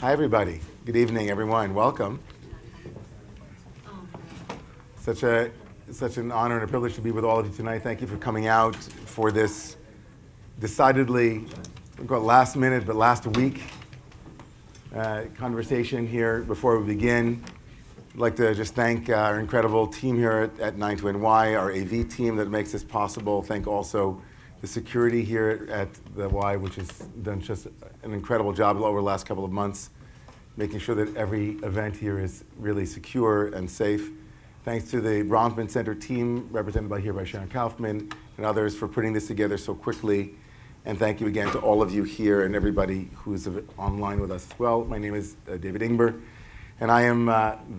Hi, everybody. Good evening, everyone. Welcome. Such an honor and a privilege to be with all of you tonight. Thank you for coming out for this decidedly, we've got last minute, but last week conversation here before we begin. I'd like to just thank our incredible team here at 9to-NY, our AV team that makes this possible. Thank also the security here at the Y, which has done just an incredible job over the last couple of months, making sure that every event here is really secure and safe. Thanks to the Bronfman Center team, represented by Sharon Kaufman and others, for putting this together so quickly. And thank you again to all of you here and everybody who's online with us as well. My name is David Ingber, and I am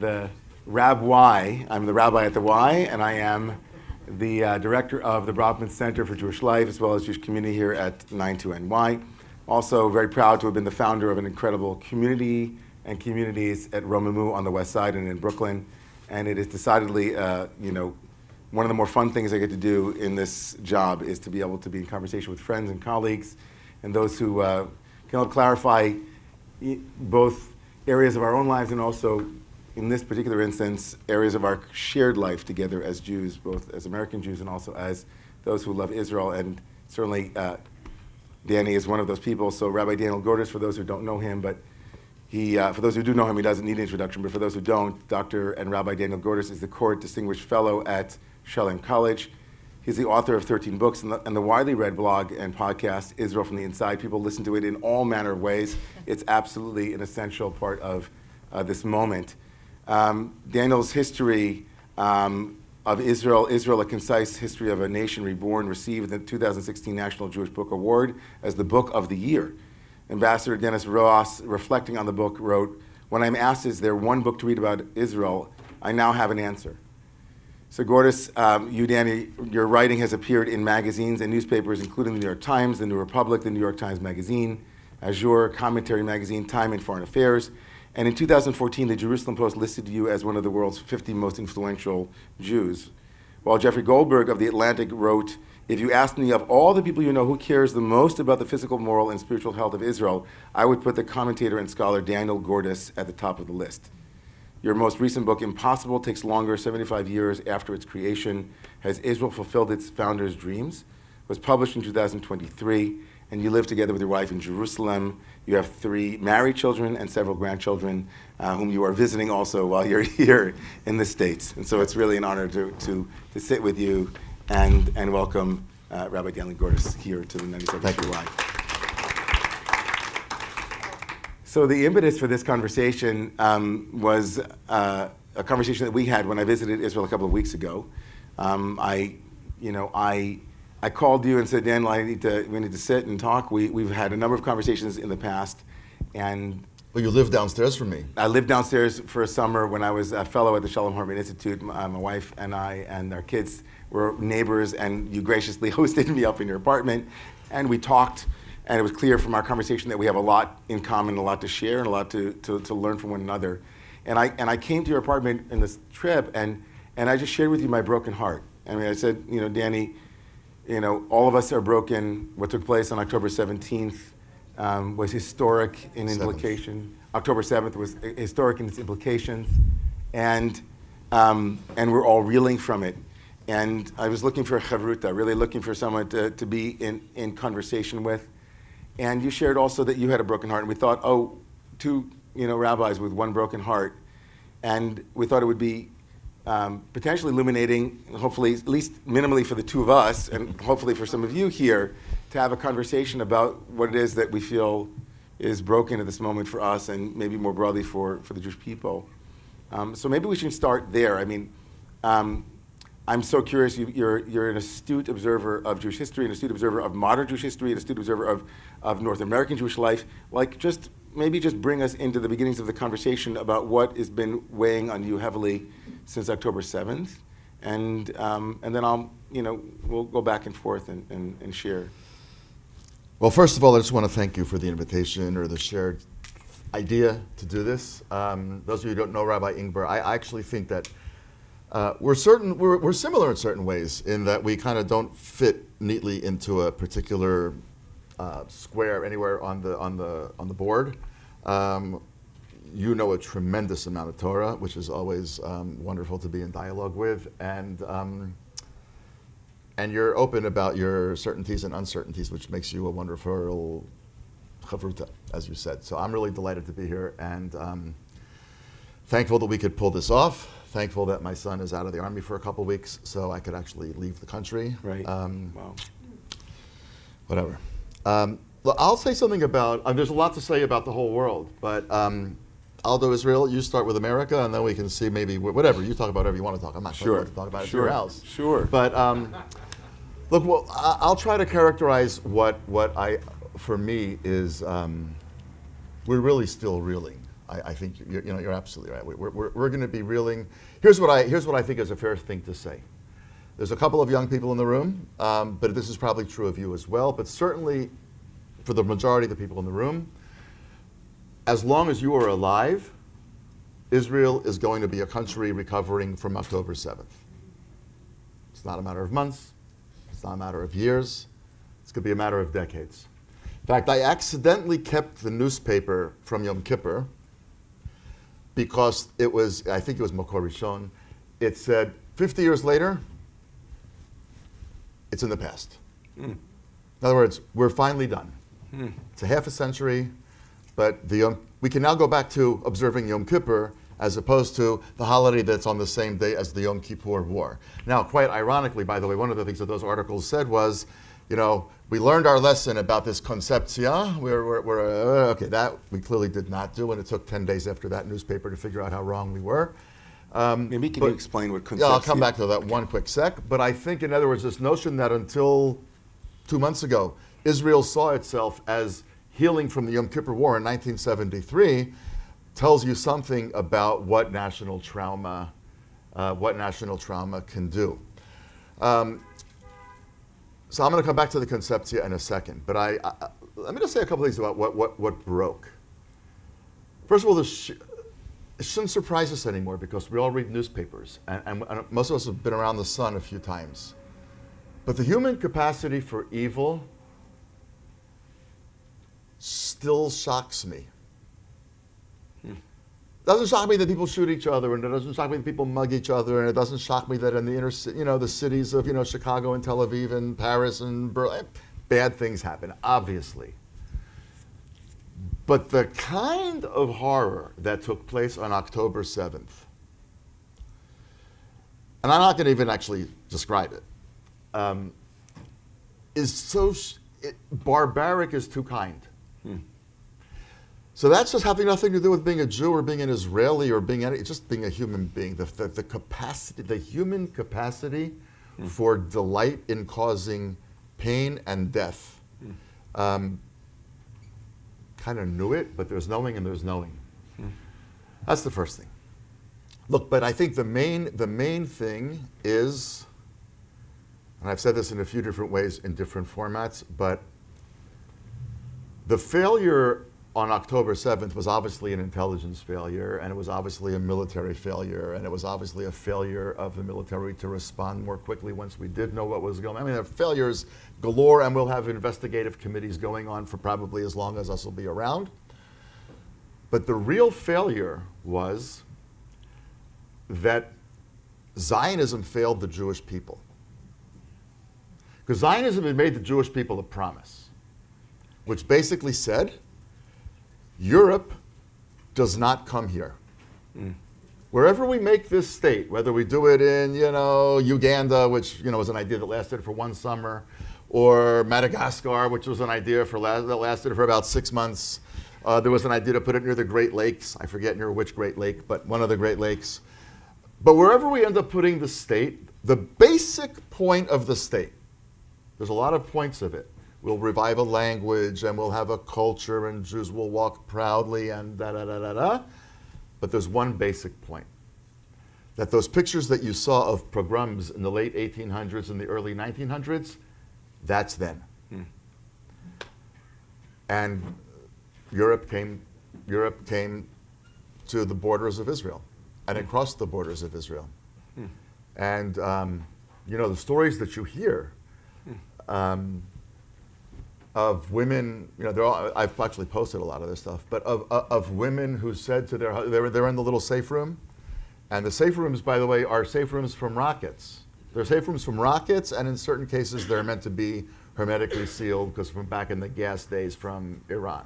the Rabbi. I'm the rabbi at the Y, and I am the director of the Bronfman Center for Jewish Life, as well as Jewish community here at 9to-NY. Also very proud to have been the founder of an incredible community and communities at Romemu on the West Side and in Brooklyn. And it is decidedly, one of the more fun things I get to do in this job is to be able to be in conversation with friends and colleagues and those who can help clarify both areas of our own lives and also, in this particular instance, areas of our shared life together as Jews, both as American Jews and also as those who love Israel. And certainly, Danny is one of those people. So Rabbi Daniel Gordis, for those who don't know him, but for those who do know him, he doesn't need an introduction, but for those who don't, Dr. and Rabbi Daniel Gordis is the Court Distinguished Fellow at Shelling College. He's the author of 13 books and the widely read blog and podcast, Israel from the Inside. People listen to it in all manner of ways. It's absolutely an essential part of this moment. Daniel's history of Israel, A Concise History of a Nation Reborn, received the 2016 National Jewish Book Award as the Book of the Year. Ambassador Dennis Ross, reflecting on the book, wrote, "When I'm asked, is there one book to read about Israel, I now have an answer." So Gordis, you, Danny, your writing has appeared in magazines and newspapers, including the New York Times, the New Republic, the New York Times Magazine, Azure, Commentary Magazine, Time and Foreign Affairs. And in 2014, the Jerusalem Post listed you as one of the world's 50 most influential Jews. While Jeffrey Goldberg of The Atlantic wrote, "If you asked me of all the people you know who cares the most about the physical, moral, and spiritual health of Israel, I would put the commentator and scholar Daniel Gordis at the top of the list." Your most recent book, Impossible Takes Longer, 75 Years After Its Creation, Has Israel Fulfilled Its Founder's Dreams?, was published in 2023, and you live together with your wife in Jerusalem. You have 3 married children and several grandchildren, whom you are visiting also while you're here in the States. And so it's really an honor to sit with you and welcome Rabbi Daniel Gordis here to the 97th Live. So the impetus for this conversation was a conversation that we had when I visited Israel a couple of weeks ago. I called you and said, "Dan, we need to sit and talk." We've had a number of conversations in the past, and well, you live downstairs from me. I lived downstairs for a summer when I was a fellow at the Shalom Hartman Institute. My wife and I and our kids were neighbors, and you graciously hosted me up in your apartment, and we talked. And it was clear from our conversation that we have a lot in common, a lot to share, and a lot to learn from one another. And I came to your apartment in this trip, and I just shared with you my broken heart. I mean, I said, Danny, all of us are broken. What took place on October 17th was historic in implication. October 7th was historic in its implications, and we're all reeling from it. And I was looking for a chavruta, really looking for someone to be in conversation with. And you shared also that you had a broken heart, and we thought, two rabbis with one broken heart, and we thought it would be potentially illuminating, hopefully, at least minimally for the two of us, and hopefully for some of you here, to have a conversation about what it is that we feel is broken at this moment for us, and maybe more broadly for the Jewish people. So maybe we should start there. I mean, I'm so curious. You're an astute observer of Jewish history, an astute observer of modern Jewish history, an astute observer of North American Jewish life. Maybe just bring us into the beginnings of the conversation about what has been weighing on you heavily since October 7th, and then we'll go back and forth and share. Well, first of all, I just want to thank you for the invitation or the shared idea to do this. Those of you who don't know Rabbi Ingber, I actually think that we're similar in certain ways in that we kind of don't fit neatly into a particular square anywhere on the board. you know a tremendous amount of Torah, which is always wonderful to be in dialogue with, and you're open about your certainties and uncertainties, which makes you a wonderful chavruta, as you said. So I'm really delighted to be here, and thankful that we could pull this off. Thankful that my son is out of the army for a couple weeks, so I could actually leave the country. Right. Wow. Whatever. Well, I'll say something about, there's a lot to say about the whole world, but I'll do Israel, you start with America, and then we can see maybe, whatever, you talk about whatever you want to talk. I'm not sure to talk about it, it's your house. Sure. But look, well, I'll try to characterize what for me is, we're really still reeling. I think you're absolutely right. We're going to be reeling. Here's what I think is a fair thing to say. There's a couple of young people in the room, but this is probably true of you as well. But certainly, for the majority of the people in the room, as long as you are alive, Israel is going to be a country recovering from October 7th. It's not a matter of months. It's not a matter of years. It's going to be a matter of decades. In fact, I accidentally kept the newspaper from Yom Kippur because it was, I think it was Makor Rishon. It said, 50 years later, it's in the past. In other words, we're finally done. It's a half a century, but we can now go back to observing Yom Kippur as opposed to the holiday that's on the same day as the Yom Kippur War. Now, quite ironically, by the way, one of the things that those articles said was, we learned our lesson about this conceptia. Okay, that we clearly did not do, and it took 10 days after that newspaper to figure out how wrong we were. Maybe can you explain what conceptia? Yeah, I'll come back to that one quick sec. But I think, in other words, this notion that until 2 months ago, Israel saw itself as healing from the Yom Kippur War in 1973 tells you something about what national trauma can do. So I'm going to come back to the conceptia in a second, but let me just say a couple things about what broke. First of all, it shouldn't surprise us anymore because we all read newspapers, and most of us have been around the sun a few times. But the human capacity for evil still shocks me. It doesn't shock me that people shoot each other, and it doesn't shock me that people mug each other, and it doesn't shock me that in the the cities of Chicago and Tel Aviv and Paris and Berlin, bad things happen, obviously. But the kind of horror that took place on October 7th, and I'm not going to even actually describe it, is so barbaric is too kind. So that's just having nothing to do with being a Jew or being an Israeli or just being a human being. The capacity, the human capacity for delight in causing pain and death. Kind of knew it, but there's knowing and there's knowing. That's the first thing. Look, but I think the main thing is, and I've said this in a few different ways in different formats, but the failure on October 7th was obviously an intelligence failure, and it was obviously a military failure, and it was obviously a failure of the military to respond more quickly once we did know what was going on. I mean, there are failures galore, and we'll have investigative committees going on for probably as long as us will be around. But the real failure was that Zionism failed the Jewish people. Because Zionism had made the Jewish people a promise, which basically said, Europe does not come here. Wherever we make this state, whether we do it in, Uganda, which, was an idea that lasted for one summer, or Madagascar, which was an idea that lasted for about 6 months. There was an idea to put it near the Great Lakes. I forget near which Great Lake, but one of the Great Lakes. But wherever we end up putting the state, the basic point of the state, there's a lot of points of it. We'll revive a language, and we'll have a culture, and Jews will walk proudly, and da-da-da-da-da. But there's one basic point, that those pictures that you saw of pogroms in the late 1800s and the early 1900s, that's then. And Europe came to the borders of Israel, and it crossed the borders of Israel. And, the stories that you hear, of women, I've actually posted a lot of this stuff, but of women who said to they're in the little safe room, and the safe rooms, by the way, are safe rooms from rockets. They're safe rooms from rockets, and in certain cases, they're meant to be hermetically sealed because from back in the gas days from Iran.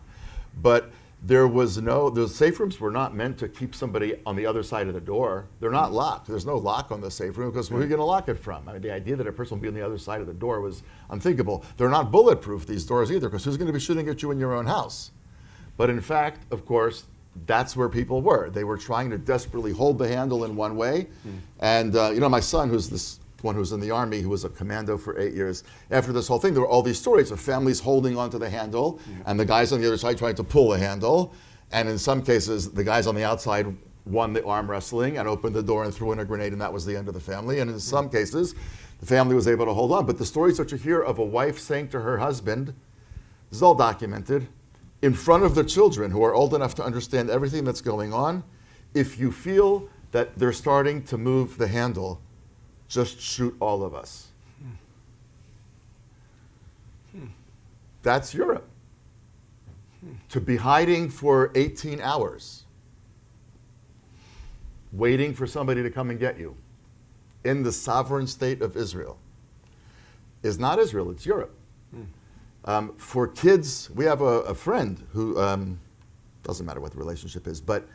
But those safe rooms were not meant to keep somebody on the other side of the door. They're not locked. There's no lock on the safe room because where are you going to lock it from? I mean, the idea that a person will be on the other side of the door was unthinkable. They're not bulletproof, these doors either, because who's going to be shooting at you in your own house? But in fact, of course, that's where people were. They were trying to desperately hold the handle in one way. And my son, who's this one who was in the army, who was a commando for 8 years, after this whole thing, there were all these stories of families holding onto the handle and the guys on the other side trying to pull the handle. And in some cases, the guys on the outside won the arm wrestling and opened the door and threw in a grenade, and that was the end of the family. And in some cases, the family was able to hold on. But the stories that you hear of a wife saying to her husband, this is all documented, in front of the children who are old enough to understand everything that's going on, if you feel that they're starting to move the handle, just shoot all of us. That's Europe. To be hiding for 18 hours, waiting for somebody to come and get you in the sovereign state of Israel is not Israel, it's Europe. For kids, we have a friend who, doesn't matter what the relationship is, but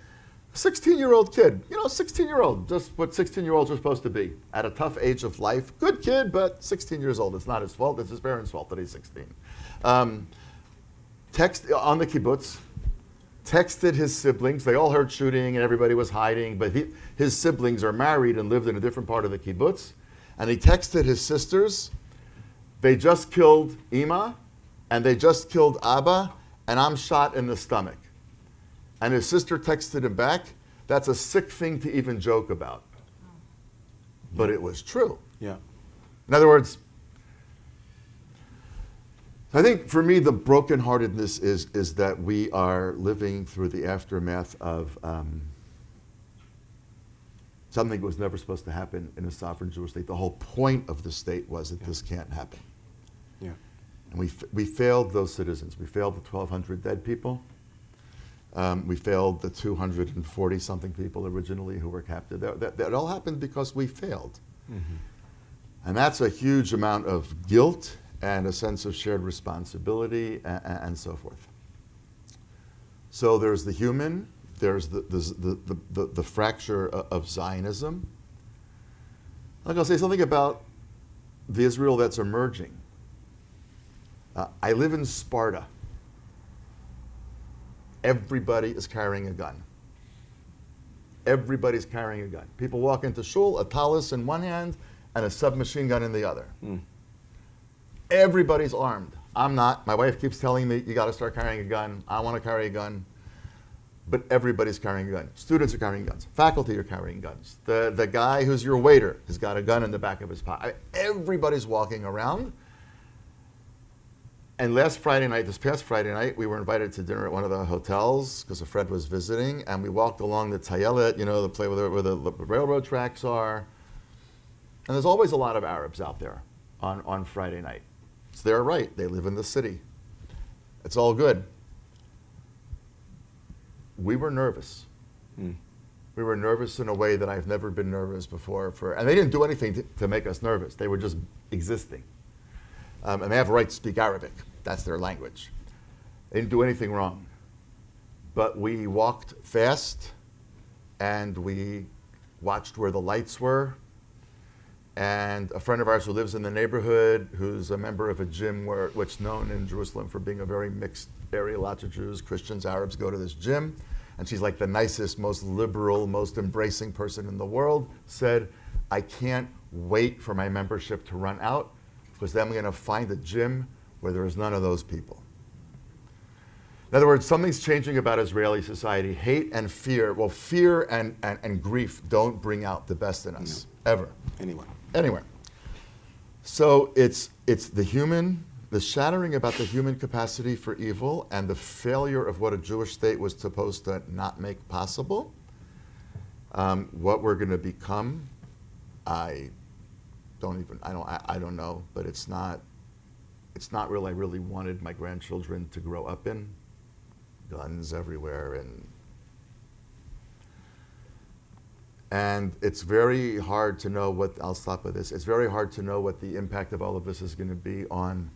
16-year-old kid, 16-year-old, just what 16-year-olds are supposed to be at a tough age of life. Good kid, but 16 years old. It's not his fault. It's his parents' fault that he's 16. Text on the kibbutz, texted his siblings. They all heard shooting and everybody was hiding, but his siblings are married and lived in a different part of the kibbutz. And he texted his sisters, they just killed Ima and they just killed Abba and I'm shot in the stomach. And his sister texted him back, that's a sick thing to even joke about. But it was true. Yeah. In other words, I think for me the brokenheartedness is that we are living through the aftermath of something that was never supposed to happen in a sovereign Jewish state. The whole point of the state was that this can't happen. Yeah. And we failed those citizens. We failed the 1,200 dead people. We failed the 240-something people originally who were captive. That all happened because we failed. Mm-hmm. And that's a huge amount of guilt and a sense of shared responsibility and so forth. So there's the human, there's the fracture of Zionism. I'm going to say something about the Israel that's emerging. I live in Sparta. Everybody is carrying a gun. Everybody's carrying a gun. People walk into shul, a talus in one hand and a submachine gun in the other. Everybody's armed. I'm not. My wife keeps telling me, you got to start carrying a gun. I want to carry a gun. But everybody's carrying a gun. Students are carrying guns. Faculty are carrying guns. The guy who's your waiter has got a gun in the back of his pocket. Everybody's walking around. And this past Friday night, we were invited to dinner at one of the hotels because a friend was visiting, and we walked along the Tayelet, the place where the railroad tracks are. And there's always a lot of Arabs out there on Friday night. It's their right. They live in the city. It's all good. We were nervous. We were nervous in a way that I've never been nervous before. And they didn't do anything to make us nervous. They were just existing. And they have a right to speak Arabic. That's their language. They didn't do anything wrong. But we walked fast, and we watched where the lights were. And a friend of ours who lives in the neighborhood, who's a member of a gym which is known in Jerusalem for being a very mixed area, lots of Jews, Christians, Arabs go to this gym. And she's like the nicest, most liberal, most embracing person in the world, said, I can't wait for my membership to run out, because then I'm going to find a gym where there is none of those people. In other words, something's changing about Israeli society. Hate and fear, fear and grief don't bring out the best in us, ever. Anywhere. So it's the human, the shattering about the human capacity for evil and the failure of what a Jewish state was supposed to not make possible. What we're going to become, I don't know, but it's not it's not really I really wanted my grandchildren to grow up in. Guns everywhere, and it's very hard to know what, I'll stop with this, it's very hard to know what the impact of all of this is going to be on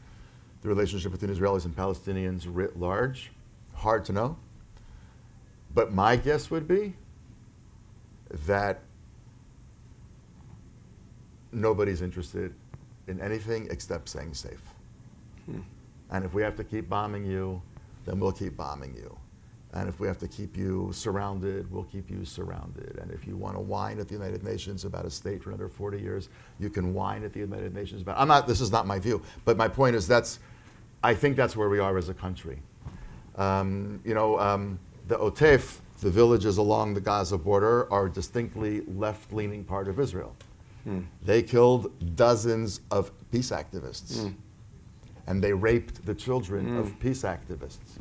the relationship between Israelis and Palestinians writ large. Hard to know. But my guess would be that nobody's interested in anything except staying safe. And if we have to keep bombing you, then we'll keep bombing you. And if we have to keep you surrounded, we'll keep you surrounded. And if you want to whine at the United Nations about a state for another 40 years, you can whine at the United Nations about. This is not my view, but my point is I think that's where we are as a country. The Otef, the villages along the Gaza border, are distinctly left-leaning part of Israel. They killed dozens of peace activists. And they raped the children of peace activists.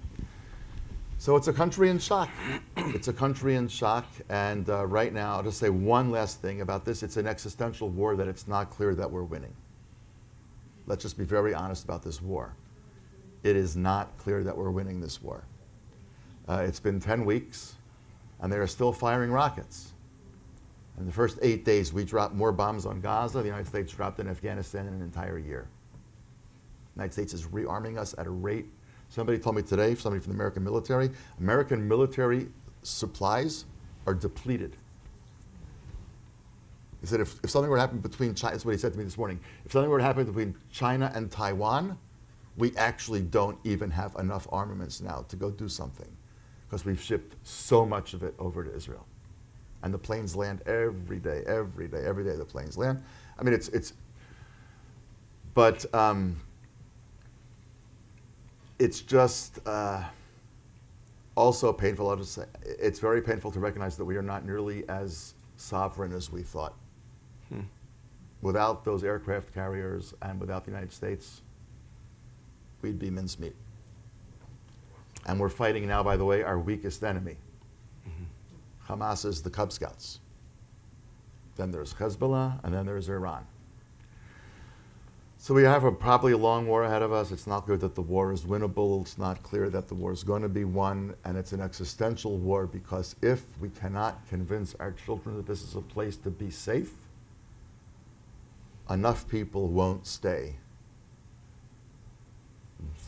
So it's a country in shock. It's a country in shock. And right now, I'll just say one last thing about this. It's an existential war that it's not clear that we're winning. Let's just be very honest about this war. It is not clear that we're winning this war. It's been 10 weeks, and they are still firing rockets. In the first 8 days, we dropped more bombs on Gaza than the United States dropped in Afghanistan in an entire year. The United States is rearming us at a rate. Somebody told me today, somebody from the American military supplies are depleted. He said if something were to happen between China, that's what he said to me this morning, if something were to happen between China and Taiwan, we actually don't even have enough armaments now to go do something because we've shipped so much of it over to Israel. And the planes land every day the planes land. I mean, it's just also painful, I'll just say, it's very painful to recognize that we are not nearly as sovereign as we thought. Without those aircraft carriers and without the United States, we'd be mincemeat. And we're fighting now, by the way, our weakest enemy. Hamas is the Cub Scouts. Then there's Hezbollah, and then there's Iran. So we have probably a long war ahead of us. It's not clear that the war is winnable. It's not clear that the war is going to be won. And it's an existential war because if we cannot convince our children that this is a place to be safe, enough people won't stay.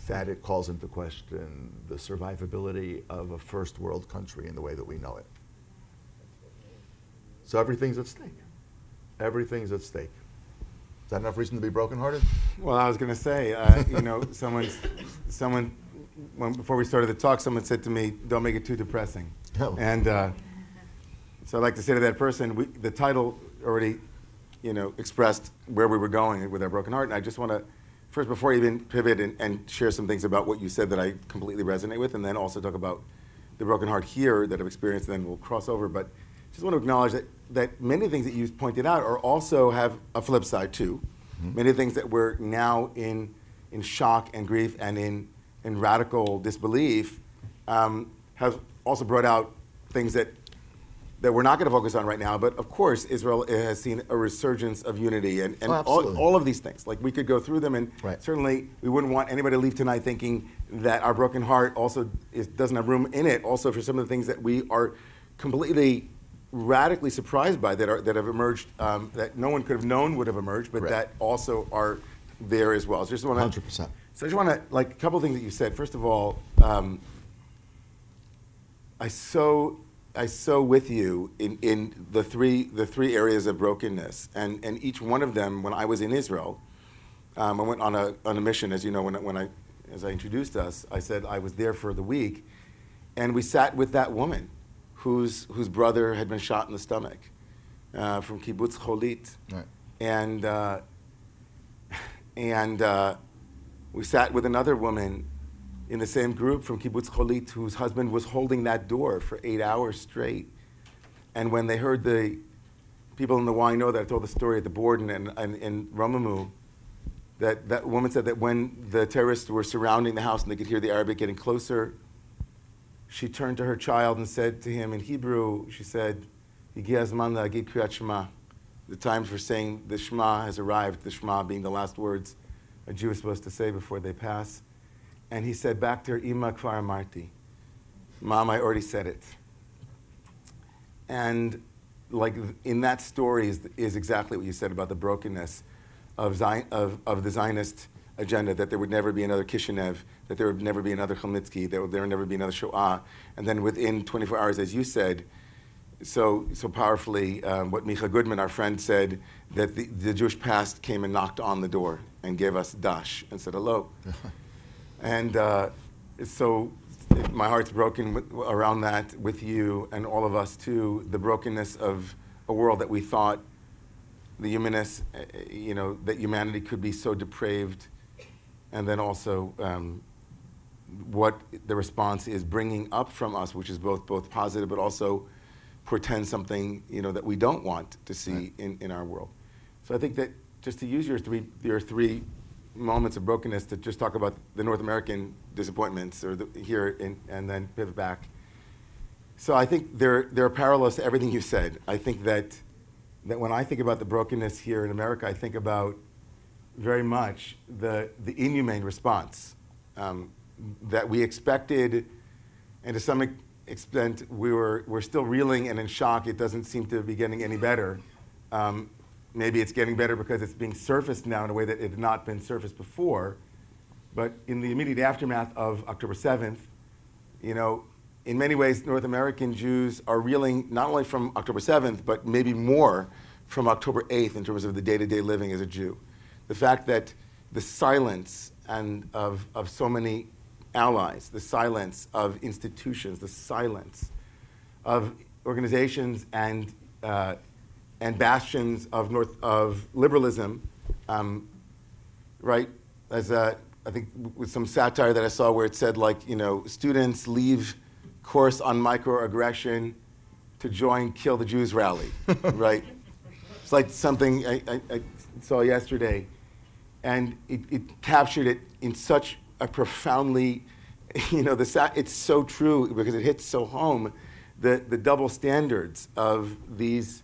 That it calls into question the survivability of a first world country in the way that we know it. So everything's at stake. Everything's at stake. Is that enough reason to be brokenhearted? Well, I was going to say, before we started the talk, someone said to me, "Don't make it too depressing." Oh. And so I'd like to say to that person, the title already, expressed where we were going with our broken heart. And I just want to, first, before I even pivot and share some things about what you said that I completely resonate with, and then also talk about the broken heart here that I've experienced, and then we'll cross over. But just want to acknowledge that many things that you pointed out are also have a flip side too. Many things that we're now in shock and grief and in radical disbelief have also brought out things that we're not going to focus on right now. But of course, Israel has seen a resurgence of unity and all of these things. Like we could go through them, and certainly we wouldn't want anybody to leave tonight thinking that our broken heart also doesn't have room in it. Also, for some of the things that we are completely radically surprised by that have emerged, that no one could have known would have emerged, but that also are there as well. So just want to 100%. So I just want to, a couple of things that you said. First of all, I so with you in the three areas of brokenness, and each one of them. When I was in Israel, I went on a mission. As you know, as I introduced us, I said I was there for the week, and we sat with that woman whose brother had been shot in the stomach from Kibbutz Cholit. Right. And we sat with another woman in the same group from Kibbutz Cholit whose husband was holding that door for 8 hours straight. And when they heard the people in the Y know that I told the story at the board in Romamu, that woman said that when the terrorists were surrounding the house and they could hear the Arabic getting closer, she turned to her child and said to him in Hebrew, she said, "Higi hazman la'agid kriyat Shema." The time for saying the Shema has arrived, the Shema being the last words a Jew is supposed to say before they pass. And he said back to her, Ima kvar amarti. Mom, I already said it. And like in that story is exactly what you said about the brokenness of the Zionist agenda, that there would never be another Kishinev, that there would never be another Chmelnytsky, there would never be another Shoah. And then within 24 hours, as you said, so powerfully, what Micha Goodman, our friend, said, that the Jewish past came and knocked on the door and gave us dash and said hello. And so my heart's broken around that with you and all of us too, the brokenness of a world that we thought, the humanness, that humanity could be so depraved, and then also what the response is bringing up from us, which is both positive but also portends something that we don't want to see in our world. So I think that just to use your three moments of brokenness to just talk about the North American disappointments and then pivot back. So I think there are parallels to everything you said. I think that when I think about the brokenness here in America, I think about very much the inhumane response that we expected, and to some extent we're still reeling and in shock. It doesn't seem to be getting any better. Maybe it's getting better because it's being surfaced now in a way that it had not been surfaced before. But in the immediate aftermath of October 7th, in many ways, North American Jews are reeling not only from October 7th, but maybe more from October 8th in terms of the day-to-day living as a Jew. The fact that the silence of so many allies, the silence of institutions, the silence of organizations and bastions of liberalism, right? As I think with some satire that I saw where it said students leave course on microaggression to join Kill the Jews rally, right? It's like something I saw yesterday, and it captured it in such a profoundly, it's so true because it hits so home, the double standards of these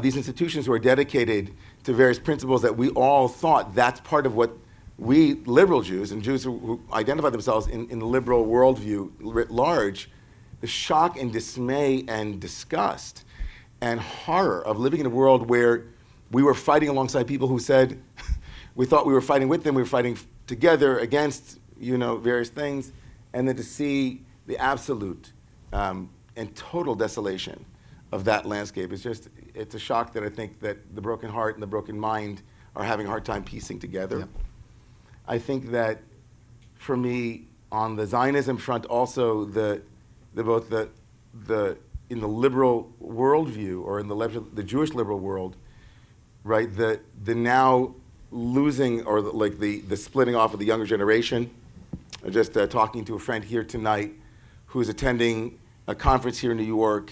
these institutions who are dedicated to various principles that we all thought that's part of what we liberal Jews and Jews who identify themselves in the liberal worldview writ large, the shock and dismay and disgust and horror of living in a world where we were fighting alongside people who said we thought we were fighting with them, we were fighting together against various things, and then to see the absolute and total desolation of that landscape it's a shock that I think that the broken heart and the broken mind are having a hard time piecing together. Yep. I think that for me, on the Zionism front, also both in the liberal worldview or in the Jewish liberal world, right? The now losing or the splitting off of the younger generation. I'm just talking to a friend here tonight who is attending a conference here in New York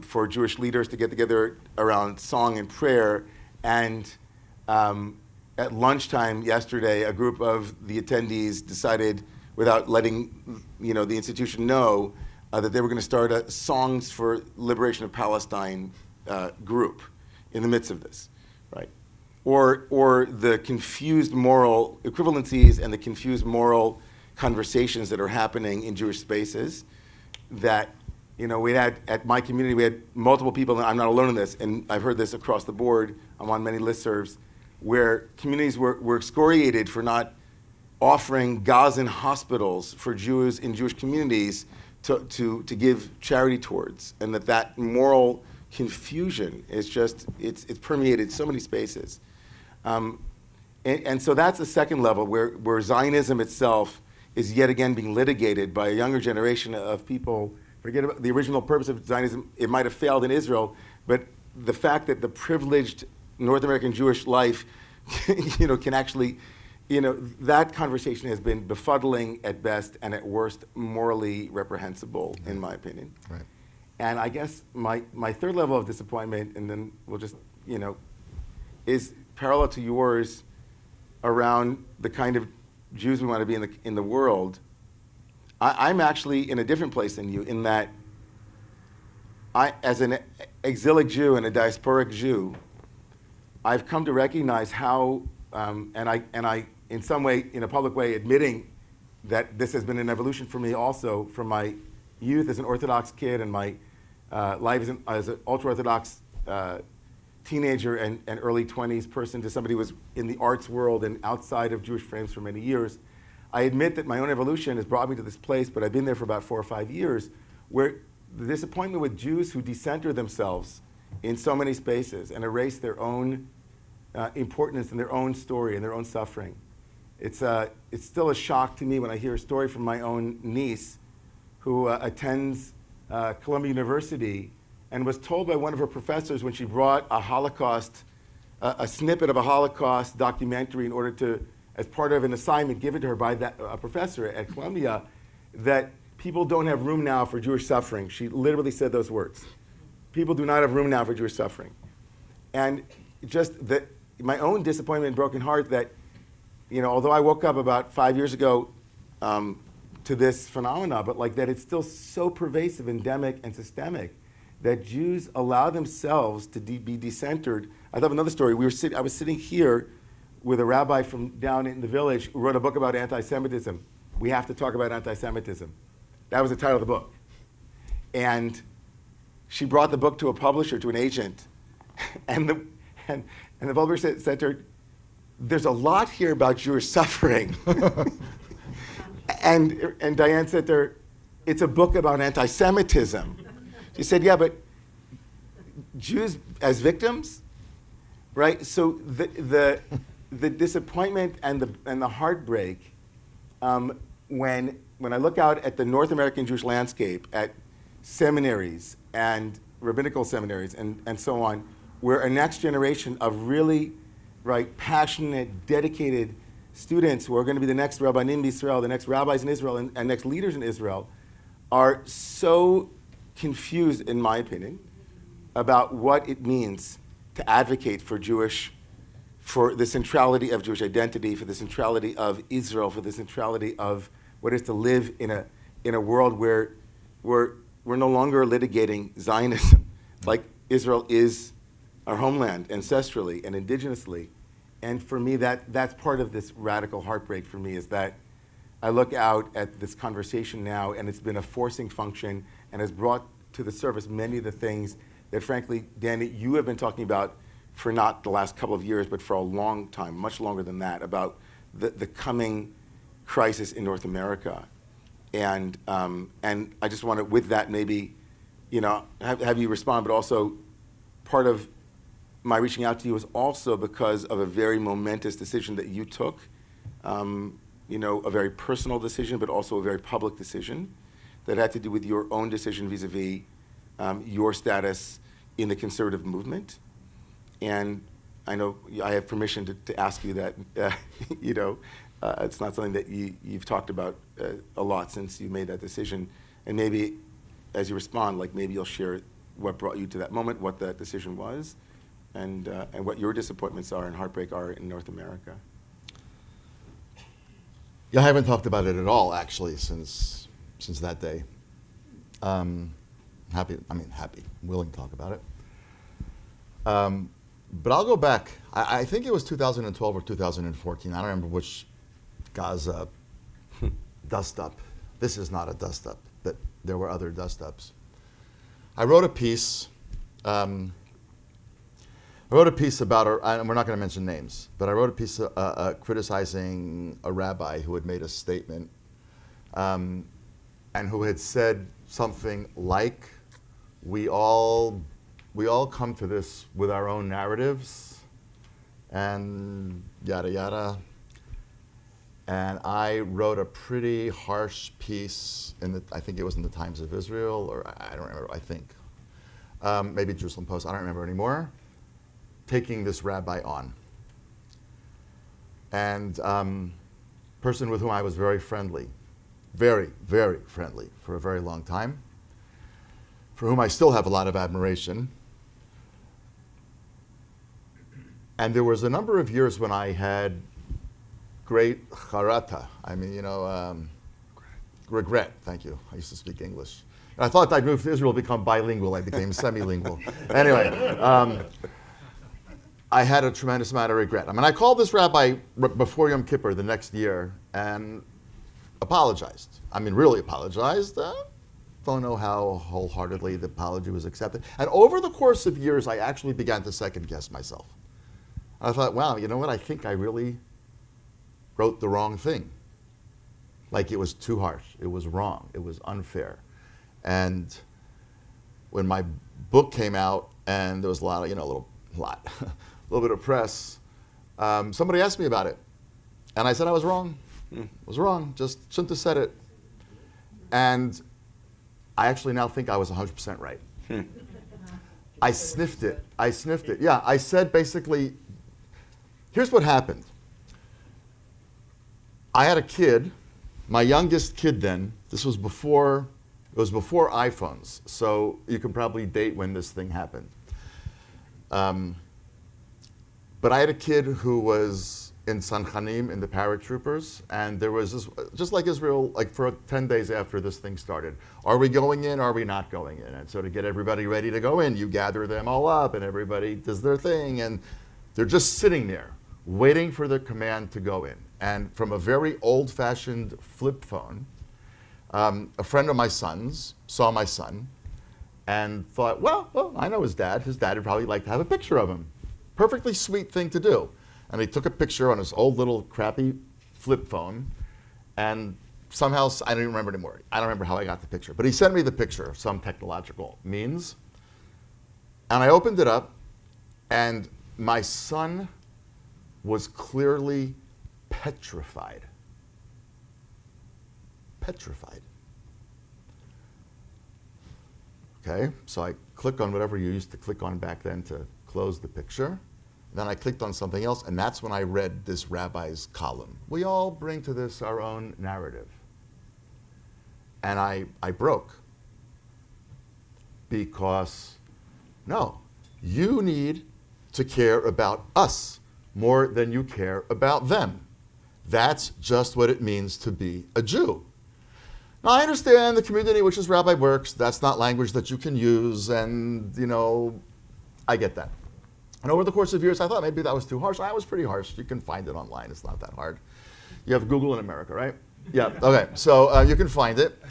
for Jewish leaders to get together around song and prayer. And at lunchtime yesterday, a group of the attendees decided, without letting the institution know, that they were going to start a Songs for Liberation of Palestine group in the midst of this, right? Or the confused moral equivalencies and the confused moral conversations that are happening in Jewish spaces that, we had, at my community, we had multiple people, and I'm not alone in this, and I've heard this across the board, I'm on many listservs, where communities were excoriated for not offering Gazan hospitals for Jews in Jewish communities to give charity towards, and that moral confusion is it's permeated so many spaces. And so that's the second level where Zionism itself is yet again being litigated by a younger generation of people. Forget about the original purpose of Zionism. It might have failed in Israel, but the fact that the privileged North American Jewish life, can actually, that conversation has been befuddling at best and at worst morally reprehensible, in my opinion. Right. And I guess my third level of disappointment, and then we'll just, is parallel to yours around the kind of Jews we want to be in the world. I'm actually in a different place than you in that as an exilic Jew and a diasporic Jew, I've come to recognize how and I, in some way, in a public way, admitting that this has been an evolution for me also from my youth as an Orthodox kid and my life as an ultra-Orthodox teenager and early 20s person to somebody who was in the arts world and outside of Jewish frames for many years. I admit that my own evolution has brought me to this place, but I've been there for about 4 or 5 years, where the disappointment with Jews who decenter themselves in so many spaces and erase their own importance and their own story and their own suffering. It's still a shock to me when I hear a story from my own niece who attends Columbia University and was told by one of her professors when she brought a snippet of a Holocaust documentary in order to, as part of an assignment given to her by a professor at Columbia, that people don't have room now for Jewish suffering. She literally said those words. People do not have room now for Jewish suffering. And just my own disappointment and broken heart that, although I woke up about 5 years ago to this phenomena, but like that it's still so pervasive, endemic, and systemic that Jews allow themselves to be decentered. I thought of another story. I was sitting here with a rabbi from down in the village who wrote a book about anti-Semitism. We have to talk about anti-Semitism. That was the title of the book. And she brought the book to a publisher, to an agent, and the publisher said to her, "There's a lot here about Jewish suffering." and Diane said to her, "It's a book about anti-Semitism." She said, "Yeah, but Jews as victims, right?" So the disappointment and the heartbreak when I look out at the North American Jewish landscape, at seminaries and rabbinical seminaries and so on, where a next generation of really passionate, dedicated students who are going to be the next Rabbanim Israel, the next rabbis in Israel, and next leaders in Israel, are so confused, in my opinion, about what it means to advocate for the centrality of Jewish identity, for the centrality of Israel, for the centrality of what it is to live in a world where we're no longer litigating Zionism. Like Israel is our homeland ancestrally and indigenously. And for me, that's part of this radical heartbreak for me, is that I look out at this conversation now, and it's been a forcing function and has brought to the surface many of the things that, frankly, Danny, you have been talking about for not the last couple of years, but for a long time, much longer than that, about the coming crisis in North America. And I just want to, with that, maybe, have you respond, but also part of my reaching out to you was also because of a very momentous decision that you took, a very personal decision, but also a very public decision that had to do with your own decision vis-a-vis your status in the conservative movement. And I know I have permission to ask you that, it's not something that you've talked about a lot since you made that decision. And maybe as you respond, maybe you'll share what brought you to that moment, what that decision was, and what your disappointments are and heartbreak are in North America. Yeah, I haven't talked about it at all, actually, since that day. Happy, willing to talk about it. But I'll go back. I think it was 2012 or 2014. I don't remember which Gaza dust-up. This is not a dust-up, but there were other dust-ups. I wrote a piece about, and we're not going to mention names, but I wrote a piece criticizing a rabbi who had made a statement and who had said something like, we all come to this with our own narratives and yada yada. And I wrote a pretty harsh piece I think it was in the Times of Israel, or I don't remember, I think. Maybe Jerusalem Post, I don't remember anymore, taking this rabbi on. And person with whom I was very friendly, very, very friendly for a very long time, for whom I still have a lot of admiration. And there was a number of years when I had great charata, regret, thank you. I used to speak English. And I thought I'd move to Israel to become bilingual. I became semi-lingual. Anyway, I had a tremendous amount of regret. I mean, I called this rabbi before Yom Kippur the next year and apologized. I mean, really apologized. Don't know how wholeheartedly the apology was accepted. And over the course of years, I actually began to second guess myself. I thought, wow, you know what? I think I really wrote the wrong thing. Like, it was too harsh. It was wrong. It was unfair. And when my book came out, and there was a lot of, a little bit of press, somebody asked me about it. And I said I was wrong. Was wrong. Just shouldn't have said it. And I actually now think I was 100% right. I sniffed it. Yeah, I said basically, here's what happened. I had a kid, my youngest kid then. It was before iPhones, so you can probably date when this thing happened. But I had a kid who was in Sanchanim in the paratroopers, and there was this, just like Israel, like for 10 days after this thing started. Are we going in? Are we not going in? And so to get everybody ready to go in, you gather them all up, and everybody does their thing, and they're just sitting there waiting for the command to go in. And from a very old-fashioned flip phone, a friend of my son's saw my son and thought, well, I know his dad. His dad would probably like to have a picture of him. Perfectly sweet thing to do. And he took a picture on his old little crappy flip phone, and somehow, I don't even remember anymore. I don't remember how I got the picture, but he sent me the picture of some technological means. And I opened it up, and my son was clearly petrified. Petrified. Okay, so I click on whatever you used to click on back then to close the picture. Then I clicked on something else, and that's when I read this rabbi's column. We all bring to this our own narrative. And I broke. Because, no, you need to care about us more than you care about them. That's just what it means to be a Jew. Now, I understand the community in which this rabbi works. That's not language that you can use, and, I get that. And over the course of years, I thought maybe that was too harsh. I was pretty harsh. You can find it online. It's not that hard. You have Google in America, right? Yeah. Okay. So you can find it.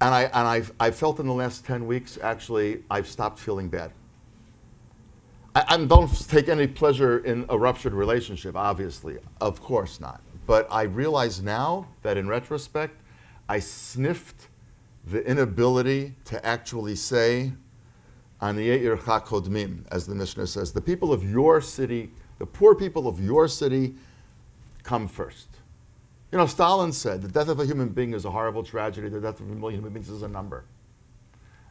And I felt in the last 10 weeks, actually, I've stopped feeling bad. I don't take any pleasure in a ruptured relationship, obviously. Of course not. But I realize now that in retrospect, I sniffed the inability to actually say, Aniyei ircha kodmim, as the Mishnah says, the people of your city, the poor people of your city, come first. Stalin said, the death of a human being is a horrible tragedy, the death of a million human beings is a number.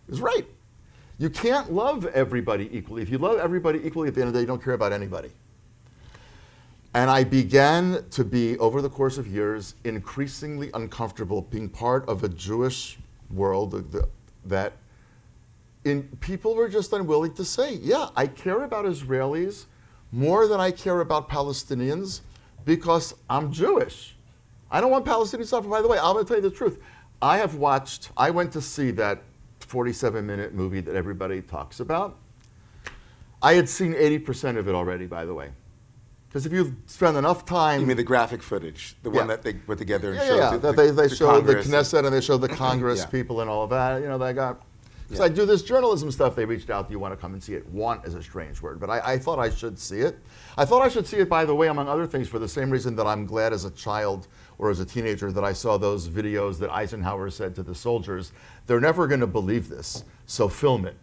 He's right. You can't love everybody equally. If you love everybody equally, at the end of the day, you don't care about anybody. And I began to be, over the course of years, increasingly uncomfortable being part of a Jewish world that people were just unwilling to say, yeah, I care about Israelis more than I care about Palestinians because I'm Jewish. I don't want Palestinians to suffer. By the way, I'm going to tell you the truth. I went to see that 47-minute movie that everybody talks about. I had seen 80% of it already, by the way. Because if you spend enough time... You mean the graphic footage, the one that they put together and showed to they showed the Congress Knesset and they showed the Congress people and all of that. They got... Because I do this journalism stuff, they reached out, do you want to come and see it? Want is a strange word, but I thought I should see it. I thought I should see it, by the way, among other things, for the same reason that I'm glad as a child or as a teenager that I saw those videos that Eisenhower said to the soldiers, they're never going to believe this, so film it.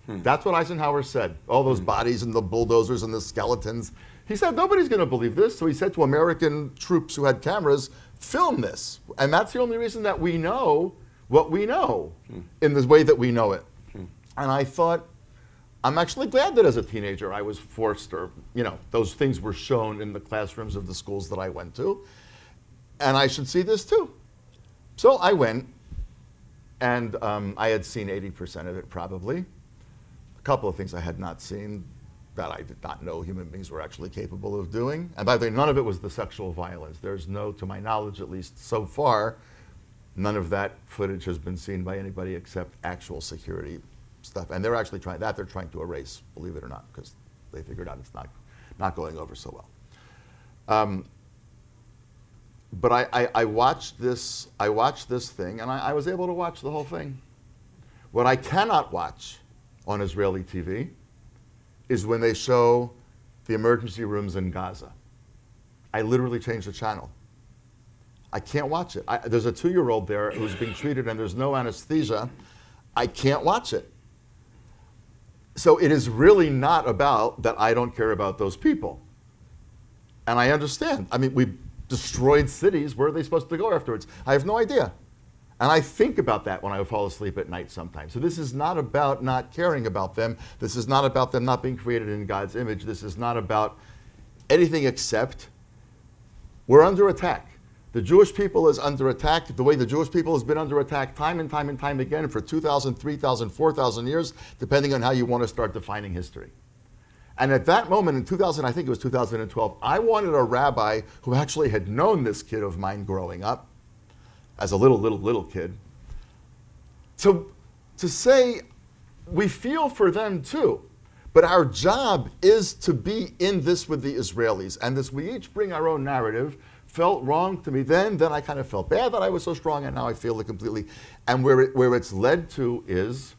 That's what Eisenhower said. All those bodies and the bulldozers and the skeletons. He said, nobody's going to believe this, so he said to American troops who had cameras, film this. And that's the only reason that we know what we know in the way that we know it. And I thought, I'm actually glad that as a teenager I was forced, or, those things were shown in the classrooms of the schools that I went to. And I should see this too. So I went, and I had seen 80% of it probably. A couple of things I had not seen that I did not know human beings were actually capable of doing. And by the way, none of it was the sexual violence. There's no, to my knowledge at least so far, none of that footage has been seen by anybody except actual security stuff. And they're actually trying to erase, believe it or not, because They figured out it's not going over so well. But I watched this thing, and I was able to watch the whole thing. What I cannot watch on Israeli TV is when they show the emergency rooms in Gaza. I literally changed the channel. I can't watch it. There's a 2-year-old there who's being treated and there's no anesthesia. I can't watch it. So it is really not about that I don't care about those people. And I understand. I mean, we destroyed cities. Where are they supposed to go afterwards? I have no idea. And I think about that when I fall asleep at night sometimes. So this is not about not caring about them. This is not about them not being created in God's image. This is not about anything except we're under attack. The Jewish people is under attack the way the Jewish people has been under attack time and time and time again for 2,000, 3,000, 4,000 years, depending on how you want to start defining history. And at that moment in 2000, I think it was 2012, I wanted a rabbi who actually had known this kid of mine growing up, as a little kid, to say, we feel for them too, but our job is to be in this with the Israelis, and this we each bring our own narrative. Felt wrong to me then I kind of felt bad that I was so strong, and now I feel it completely. And where it's led to is,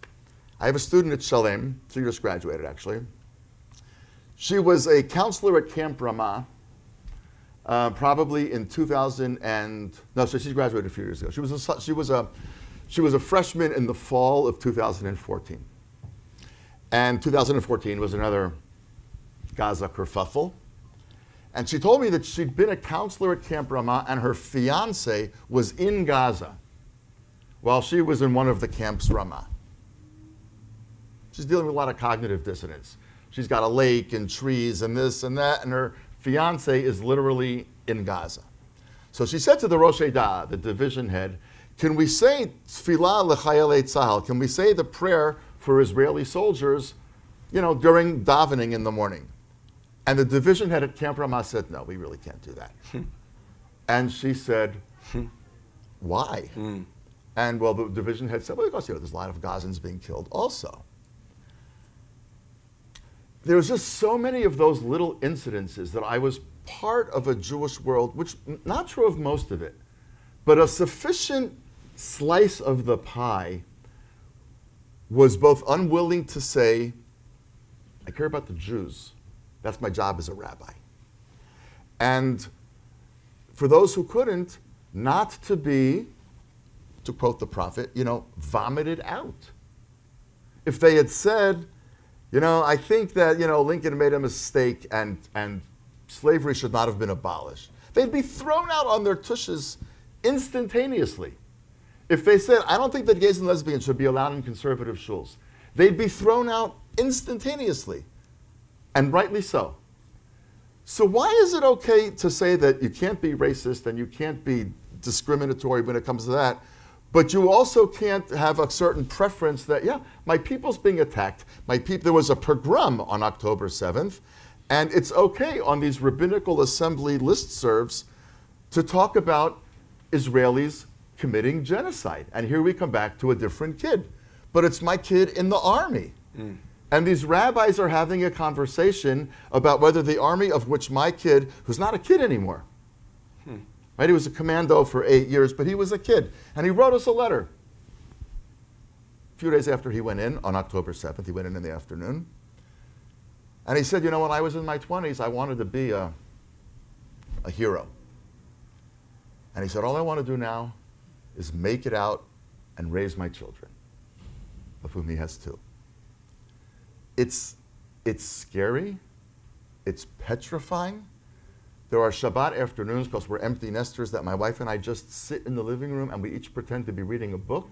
I have a student at Shalem, she just graduated actually. She was a counselor at Camp Ramah, probably in 2000 so she graduated a few years ago. She was a freshman in the fall of 2014. And 2014 was another Gaza kerfuffle. And she told me that she'd been a counselor at Camp Ramah and her fiance was in Gaza while she was in one of the camps Ramah. She's dealing with a lot of cognitive dissonance. She's got a lake and trees and this and that, and her fiance is literally in Gaza. So she said to the Rosh Edah, the division head, can we say Tfilah l'chayalei Tzahal? Can we say the prayer for Israeli soldiers, during davening in the morning? And the division head at Camp Ramah said, no, we really can't do that. And she said, why? And well, the division head said, well, because there's a lot of Gazans being killed also. There's just so many of those little incidences that I was part of a Jewish world, which not true of most of it, but a sufficient slice of the pie was both unwilling to say, I care about the Jews. That's my job as a rabbi. And for those who couldn't, not to be, to quote the prophet, vomited out. If they had said, I think that, Lincoln made a mistake and slavery should not have been abolished, they'd be thrown out on their tushes instantaneously. If they said, I don't think that gays and lesbians should be allowed in conservative shuls, they'd be thrown out instantaneously. And rightly so. So why is it okay to say that you can't be racist and you can't be discriminatory when it comes to that, but you also can't have a certain preference that, my people's being attacked. There was a pogrom on October 7th, and it's okay on these rabbinical assembly listservs to talk about Israelis committing genocide. And here we come back to a different kid. But it's my kid in the army. And these rabbis are having a conversation about whether the army of which my kid, who's not a kid anymore, right? He was a commando for 8 years, but he was a kid. And he wrote us a letter. A few days after he went in, on October 7th, he went in the afternoon. And he said, when I was in my 20s, I wanted to be a hero. And he said, all I want to do now is make it out and raise my children, of whom he has 2. It's scary. It's petrifying. There are Shabbat afternoons, because we're empty nesters, that my wife and I just sit in the living room and we each pretend to be reading a book.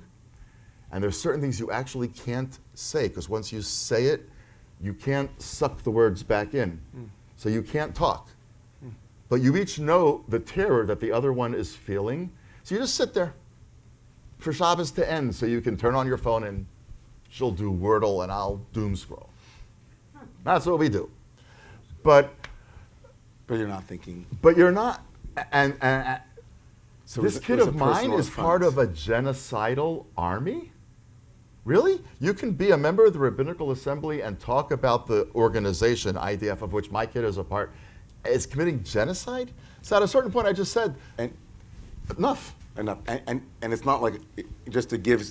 And there's certain things you actually can't say, because once you say it, you can't suck the words back in. So you can't talk. But you each know the terror that the other one is feeling. So you just sit there for Shabbos to end, so you can turn on your phone and she'll do Wordle and I'll doom scroll. That's what we do. But you're not thinking. But you're not. And So this kid of mine is part of a genocidal army? Really? You can be a member of the Rabbinical Assembly and talk about the organization, IDF, of which my kid is a part, is committing genocide? So at a certain point, I just said, And enough. enough. And it's not like, just to give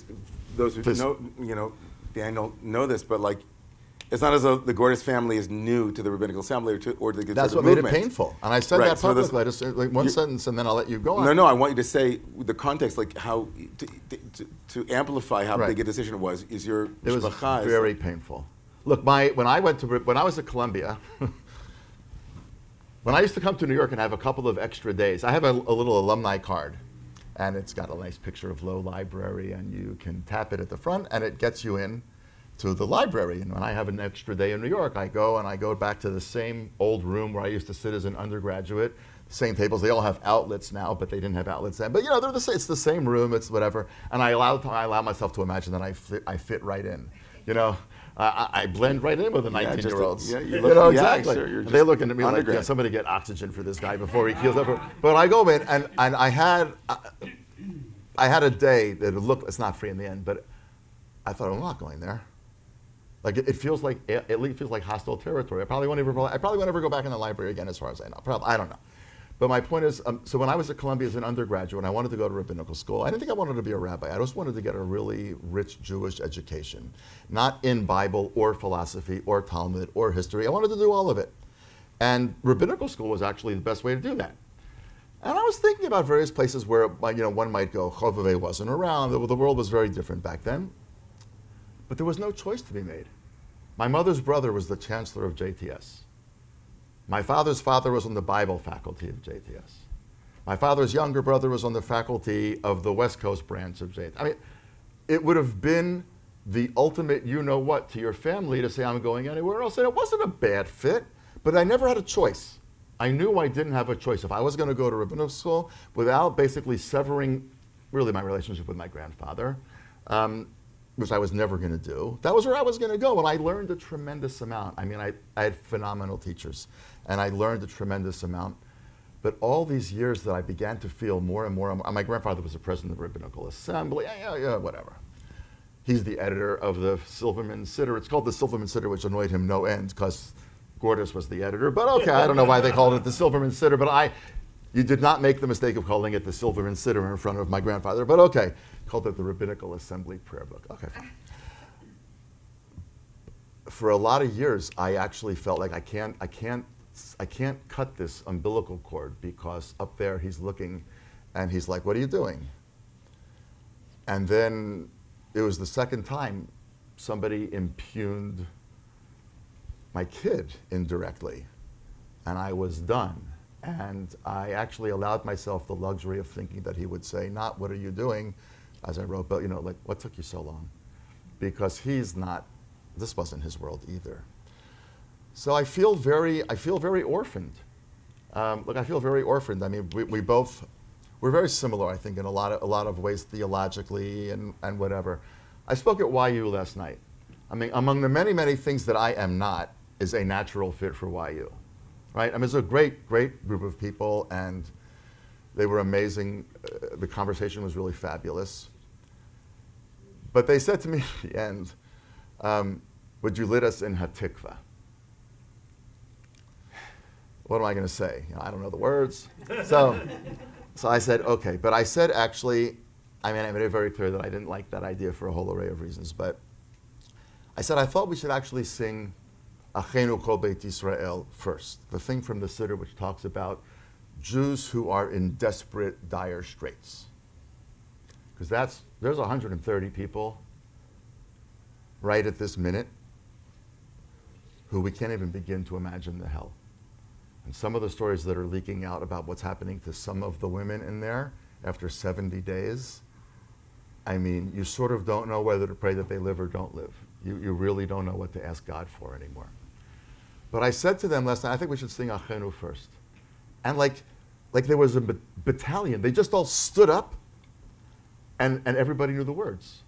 those who Please. know, Daniel, know this, but like, it's not as though the Gordis family is new to the Rabbinical Assembly or the That's conservative what made it movement. painful. And I said Right, that so this- publicly. I just said like one sentence and then I'll let you go on. No, I want you to say the context, like how, to amplify how Right. big a decision it was, is your It was mishpacha is very like- painful. Look, when I was at Columbia, when I used to come to New York and have a couple of extra days, I have a little alumni card, and it's got a nice picture of Low Library, and you can tap it at the front, and it gets you in to the library. And when I have an extra day in New York, I go back to the same old room where I used to sit as an undergraduate. Same tables. They all have outlets now, but they didn't have outlets then. But they're it's the same room. It's whatever. And I allow myself to imagine that I fit right in. I blend right in with the 19-year-olds. Yeah, you look, exactly. sure, you're They're just looking at me like, undergrad. somebody get oxygen for this guy before he keels over. But I go in, and I had a day that it's not free in the end, but I thought, I'm not going there. Like it feels like hostile territory. I probably won't ever go back in the library again, as far as I know. Probably, I don't know. But my point is, so when I was at Columbia as an undergraduate, I wanted to go to rabbinical school. I didn't think I wanted to be a rabbi. I just wanted to get a really rich Jewish education, not in Bible or philosophy or Talmud or history. I wanted to do all of it. And rabbinical school was actually the best way to do that. And I was thinking about various places where one might go. Chovevei wasn't around. The world was very different back then. But there was no choice to be made. My mother's brother was the chancellor of JTS. My father's father was on the Bible faculty of JTS. My father's younger brother was on the faculty of the West Coast branch of JTS. I mean, it would have been the ultimate you-know-what to your family to say, I'm going anywhere else. And it wasn't a bad fit, but I never had a choice. I knew I didn't have a choice. If I was going to go to rabbinical school without basically severing really my relationship with my grandfather, which I was never going to do, that was where I was going to go. And I learned a tremendous amount. I mean, I had phenomenal teachers, and I learned a tremendous amount. But all these years that I began to feel more and more, and my grandfather was the president of the Rabbinical Assembly, whatever. He's the editor of the Silverman Siddur. It's called the Silverman Siddur, which annoyed him no end, because Gordis was the editor. But okay, I don't know why they called it the Silverman Siddur, but you did not make the mistake of calling it the Silverman Siddur in front of my grandfather, but okay. Called it the Rabbinical Assembly Prayer Book. Okay. For a lot of years, I actually felt like I can't cut this umbilical cord, because up there he's looking and he's like, what are you doing? And then it was the second time somebody impugned my kid indirectly, and I was done. And I actually allowed myself the luxury of thinking that he would say, not what are you doing, as I wrote, but like, what took you so long? Because this wasn't his world either. So I feel very orphaned. Look, I feel very orphaned. I mean, we're very similar, I think, in a lot of ways theologically and whatever. I spoke at YU last night. I mean, among the many, many things that I am not is a natural fit for YU, right? I mean, it's a great, great group of people, and they were amazing. The conversation was really fabulous. But they said to me at the end, would you lead us in Hatikva? What am I going to say? I don't know the words. So I said, okay. But I said, actually, I made it very clear that I didn't like that idea for a whole array of reasons. But I said, I thought we should actually sing Achenu Kol Beit Yisrael first, the thing from the Siddur which talks about Jews who are in desperate, dire straits. Because there's 130 people right at this minute who we can't even begin to imagine the hell. And some of the stories that are leaking out about what's happening to some of the women in there after 70 days, I mean, you sort of don't know whether to pray that they live or don't live. You really don't know what to ask God for anymore. But I said to them last night, I think we should sing Achenu first. And like there was a battalion, they just all stood up, and everybody knew the words.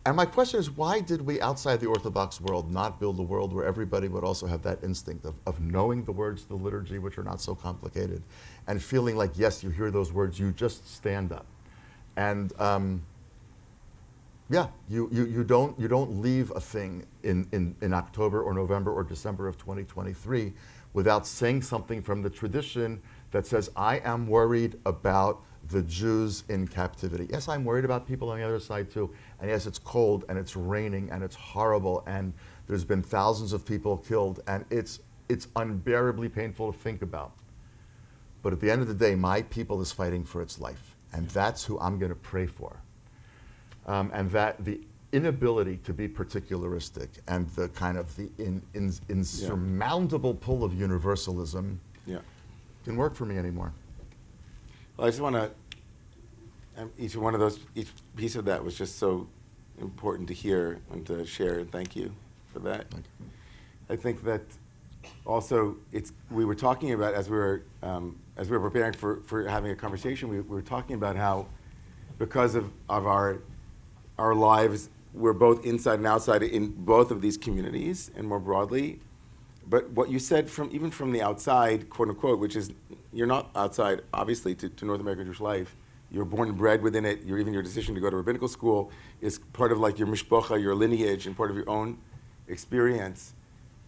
And my question is, why did we outside the Orthodox world not build a world where everybody would also have that instinct of knowing the words of the liturgy, which are not so complicated, and feeling like, yes, you hear those words, you just stand up. And Yeah, you don't leave a thing in October or November or December of 2023 without saying something from the tradition that says, I am worried about the Jews in captivity. Yes, I'm worried about people on the other side too. And yes, it's cold and it's raining and it's horrible and there's been thousands of people killed and it's unbearably painful to think about. But at the end of the day, my people is fighting for its life. And that's who I'm going to pray for. And that the inability to be particularistic and the kind of the insurmountable pull of universalism didn't work for me anymore. Well, I just want to, each piece of that was just so important to hear and to share. Thank you for that. Thank you. I think that also we were talking about as we were preparing for having a conversation, we were talking about how because of our lives, we're both inside and outside in both of these communities and more broadly. But what you said even from the outside, quote unquote, which is you're not outside, obviously, to North American Jewish life. You're born and bred within it. Even your decision to go to rabbinical school is part of like your mishpocha, your lineage, and part of your own experience.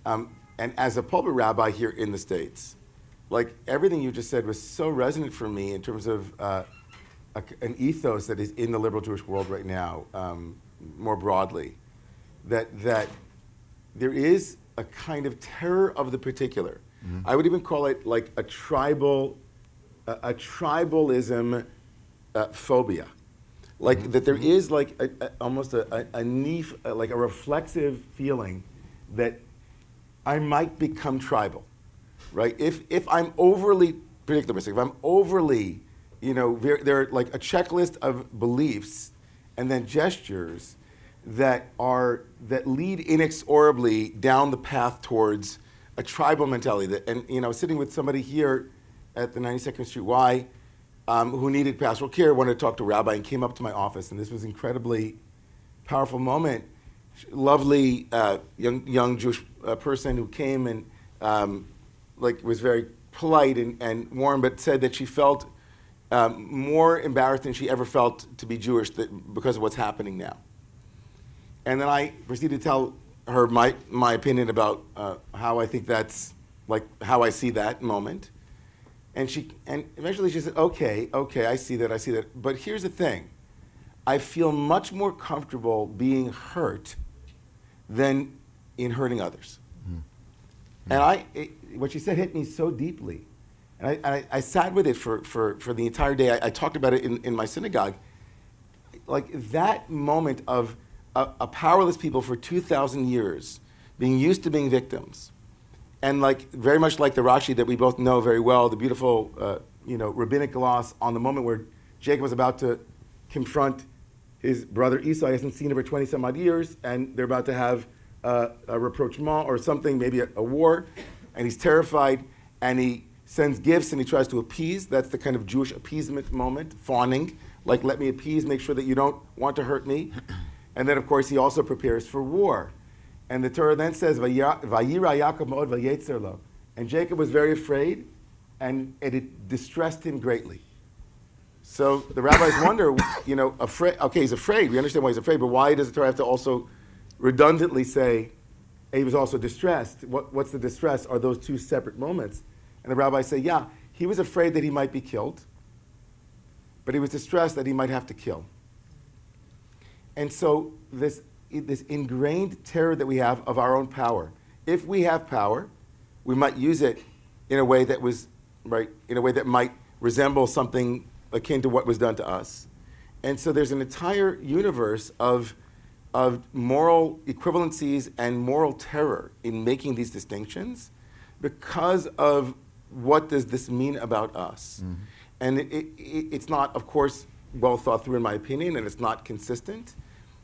And as a pulpit rabbi here in the States, like everything you just said was so resonant for me in terms of an ethos that is in the liberal Jewish world right now, more broadly, that there is a kind of terror of the particular. Mm-hmm. I would even call it like a tribalism phobia, like that there is like almost a like a reflexive feeling that I might become tribal, right? If I'm overly particularistic, if I'm overly, there are like a checklist of beliefs and then gestures that lead inexorably down the path towards a tribal mentality. I was sitting with somebody here at the 92nd Street Y who needed pastoral care, wanted to talk to a rabbi, and came up to my office, and this was an incredibly powerful moment. Lovely young Jewish person who came and was very polite and warm, but said that she felt more embarrassed than she ever felt to be Jewish because of what's happening now. And then I proceeded to tell her my opinion about how I think that's, like, how I see that moment. And eventually she said, okay, I see that. But here's the thing. I feel much more comfortable being hurt than in hurting others. Mm-hmm. And what she said hit me so deeply. And I sat with it for the entire day. I talked about it in my synagogue. Like that moment of a powerless people for 2,000 years being used to being victims. And like very much like the Rashi that we both know very well, the beautiful rabbinic gloss on the moment where Jacob was about to confront his brother Esau. He hasn't seen him for 20 some odd years, and they're about to have a rapprochement or something, maybe a war, and he's terrified, and he sends gifts and he tries to appease. That's the kind of Jewish appeasement moment, fawning, like let me appease, make sure that you don't want to hurt me. And then of course he also prepares for war. And the Torah then says, Vayira Yaakov ma'od vayetzer lo. And Jacob was very afraid, and it distressed him greatly. So the rabbis wonder, afraid. Okay, he's afraid. We understand why he's afraid, but why does the Torah have to also redundantly say he was also distressed? What's the distress? Are those two separate moments? And the rabbis say, yeah, he was afraid that he might be killed, but he was distressed that he might have to kill. And so this ingrained terror that we have of our own power. If we have power, we might use it in a way that might resemble something akin to what was done to us. And so there's an entire universe of moral equivalencies and moral terror in making these distinctions because of what does this mean about us. Mm-hmm. And it's not, of course, well thought through in my opinion, and it's not consistent.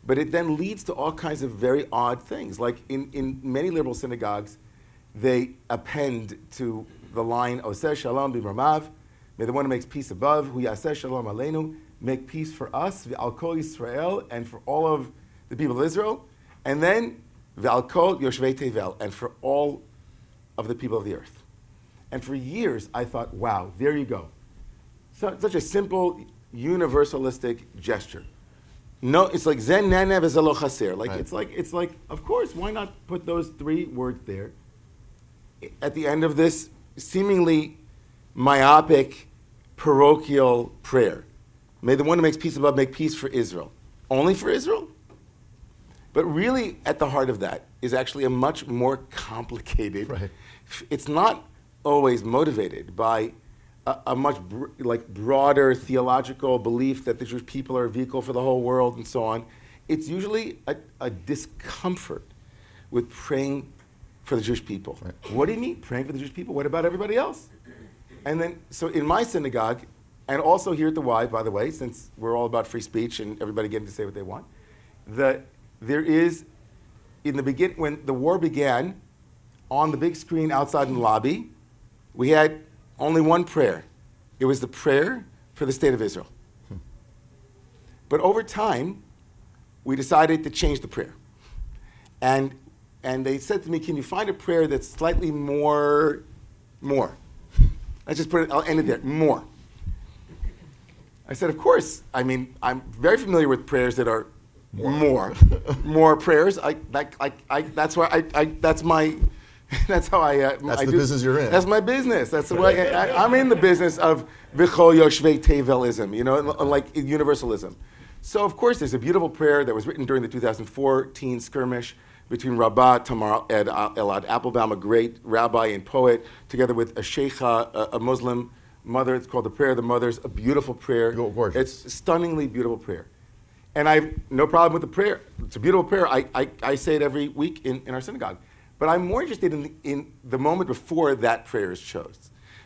But it then leads to all kinds of very odd things. Like in many liberal synagogues, they append to the line, Oseh Shalom b'Ramav, may the one who makes peace above, Hu Yaseh Shalom Aleinu, make peace for us, V'al Kol Yisrael, and for all of the people of Israel, and then V'al Kol Yoshvei Tevel, and for all of the people of the earth. And for years, I thought, wow, there you go. Such a simple, universalistic gesture. No, it's like zen nene v'zelo chaser. Like Right. it's like of course, why not put those three words there at the end of this seemingly myopic parochial prayer? May the one who makes peace above make peace for Israel. Only for Israel? But really, at the heart of that is actually a much more complicated. Right. It's not always motivated by a much broader theological belief that the Jewish people are a vehicle for the whole world and so on. It's usually a discomfort with praying for the Jewish people. Right. What do you mean, praying for the Jewish people? What about everybody else? And then, so in my synagogue, and also here at the Y, by the way, since we're all about free speech and everybody getting to say what they want, there is, in the beginning, when the war began, on the big screen outside in the lobby, we had only one prayer. It was the prayer for the state of Israel. But over time, we decided to change the prayer. And they said to me, can you find a prayer that's slightly more? Let's just put it, I'll end it there, more. I said, of course. I mean, I'm very familiar with prayers that are more prayers. That's why that's my, that's how I. That's I the do. business you're in. That's my business. That's the way I'm in the business of V'chol Yoshvei Tevelism, like universalism. So of course, there's a beautiful prayer that was written during the 2014 skirmish between Rabbi Tamar Elad Applebaum, a great rabbi and poet, together with a sheikha, a Muslim mother. It's called the Prayer of the Mothers, a beautiful prayer. Gorgeous. It's a stunningly beautiful prayer. And I have no problem with the prayer. It's a beautiful prayer. I say it every week in our synagogue. But I'm more interested in the moment before that prayer is chosen.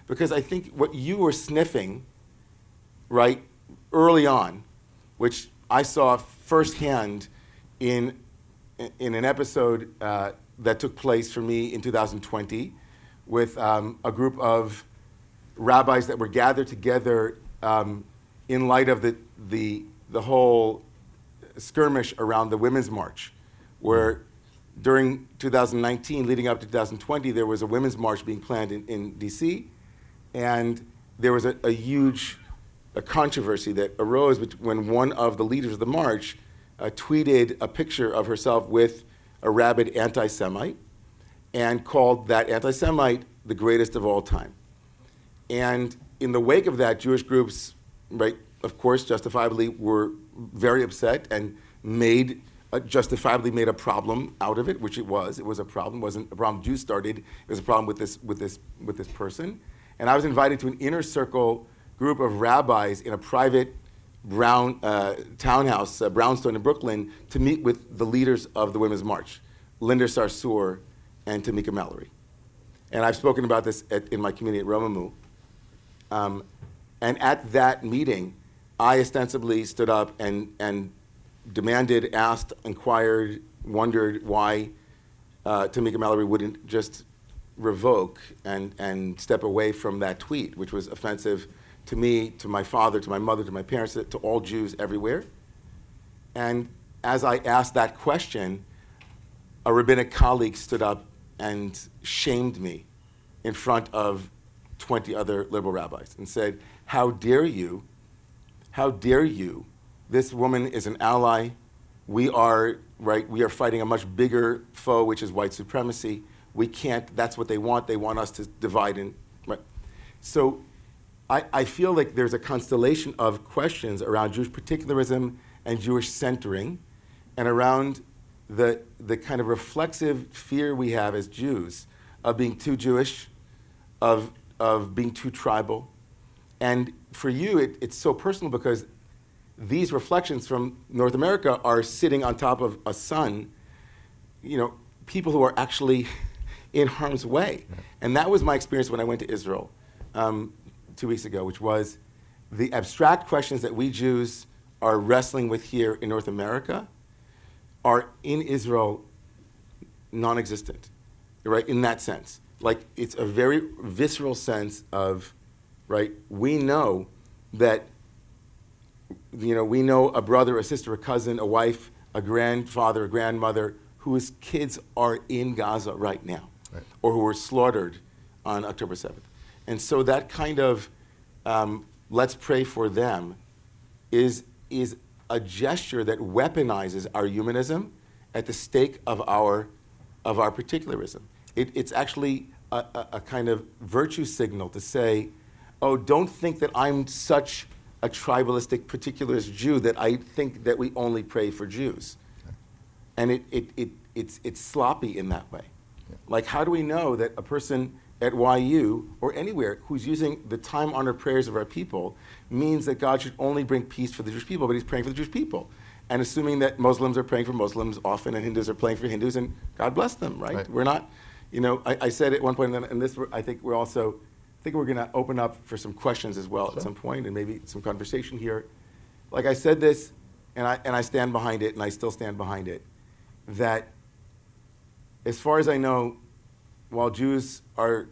Because I think what you were sniffing, right, early on, which I saw firsthand in an episode that took place for me in 2020 with a group of rabbis that were gathered together in light of the whole skirmish around the Women's March, where during 2019, leading up to 2020, there was a Women's March being planned in D.C., and there was a huge controversy that arose when one of the leaders of the march tweeted a picture of herself with a rabid anti-Semite and called that anti-Semite the greatest of all time. And in the wake of that, Jewish groups, right, of course, justifiably were very upset and justifiably made a problem out of it, which it was. It was a problem. It wasn't a problem Jews started. It was a problem with this person. And I was invited to an inner circle group of rabbis in a private townhouse, Brownstone in Brooklyn, to meet with the leaders of the Women's March, Linda Sarsour and Tamika Mallory. And I've spoken about this in my community at Romamu. And at that meeting, I ostensibly stood up and demanded, asked, inquired, wondered why Tamika Mallory wouldn't just revoke and step away from that tweet, which was offensive to me, to my father, to my mother, to my parents, to all Jews everywhere. And as I asked that question, a rabbinic colleague stood up and shamed me in front of 20 other liberal rabbis and said, how dare you, this woman is an ally, we are fighting a much bigger foe, which is white supremacy, we can't, that's what they want us to divide and, right. So I feel like there's a constellation of questions around Jewish particularism and Jewish centering, and around the kind of reflexive fear we have as Jews of being too Jewish, of being too tribal. And for you, it's so personal because these reflections from North America are sitting on top of a sun, people who are actually in harm's way. Right. And that was my experience when I went to Israel 2 weeks ago, which was the abstract questions that we Jews are wrestling with here in North America are in Israel non-existent, right, in that sense. Like, it's a very visceral sense of, right, we know that, we know a brother, a sister, a cousin, a wife, a grandfather, a grandmother, whose kids are in Gaza right now, right, or who were slaughtered on October 7th. And so that kind of let's pray for them is a gesture that weaponizes our humanism at the stake of our particularism. It's actually a kind of virtue signal to say, oh, don't think that I'm such a tribalistic particularist Jew that I think that we only pray for Jews. And it's sloppy in that way. Like, how do we know that a person at YU or anywhere who's using the time-honored prayers of our people means that God should only bring peace for the Jewish people, but he's praying for the Jewish people? And assuming that Muslims are praying for Muslims often and Hindus are praying for Hindus, and God bless them, right? We're not, I said at one point, and this, I think we're going to open up for some questions as well at some point, and maybe some conversation here. Like I said this, and I stand behind it, and I still stand behind it, that as far as I know, while Jews are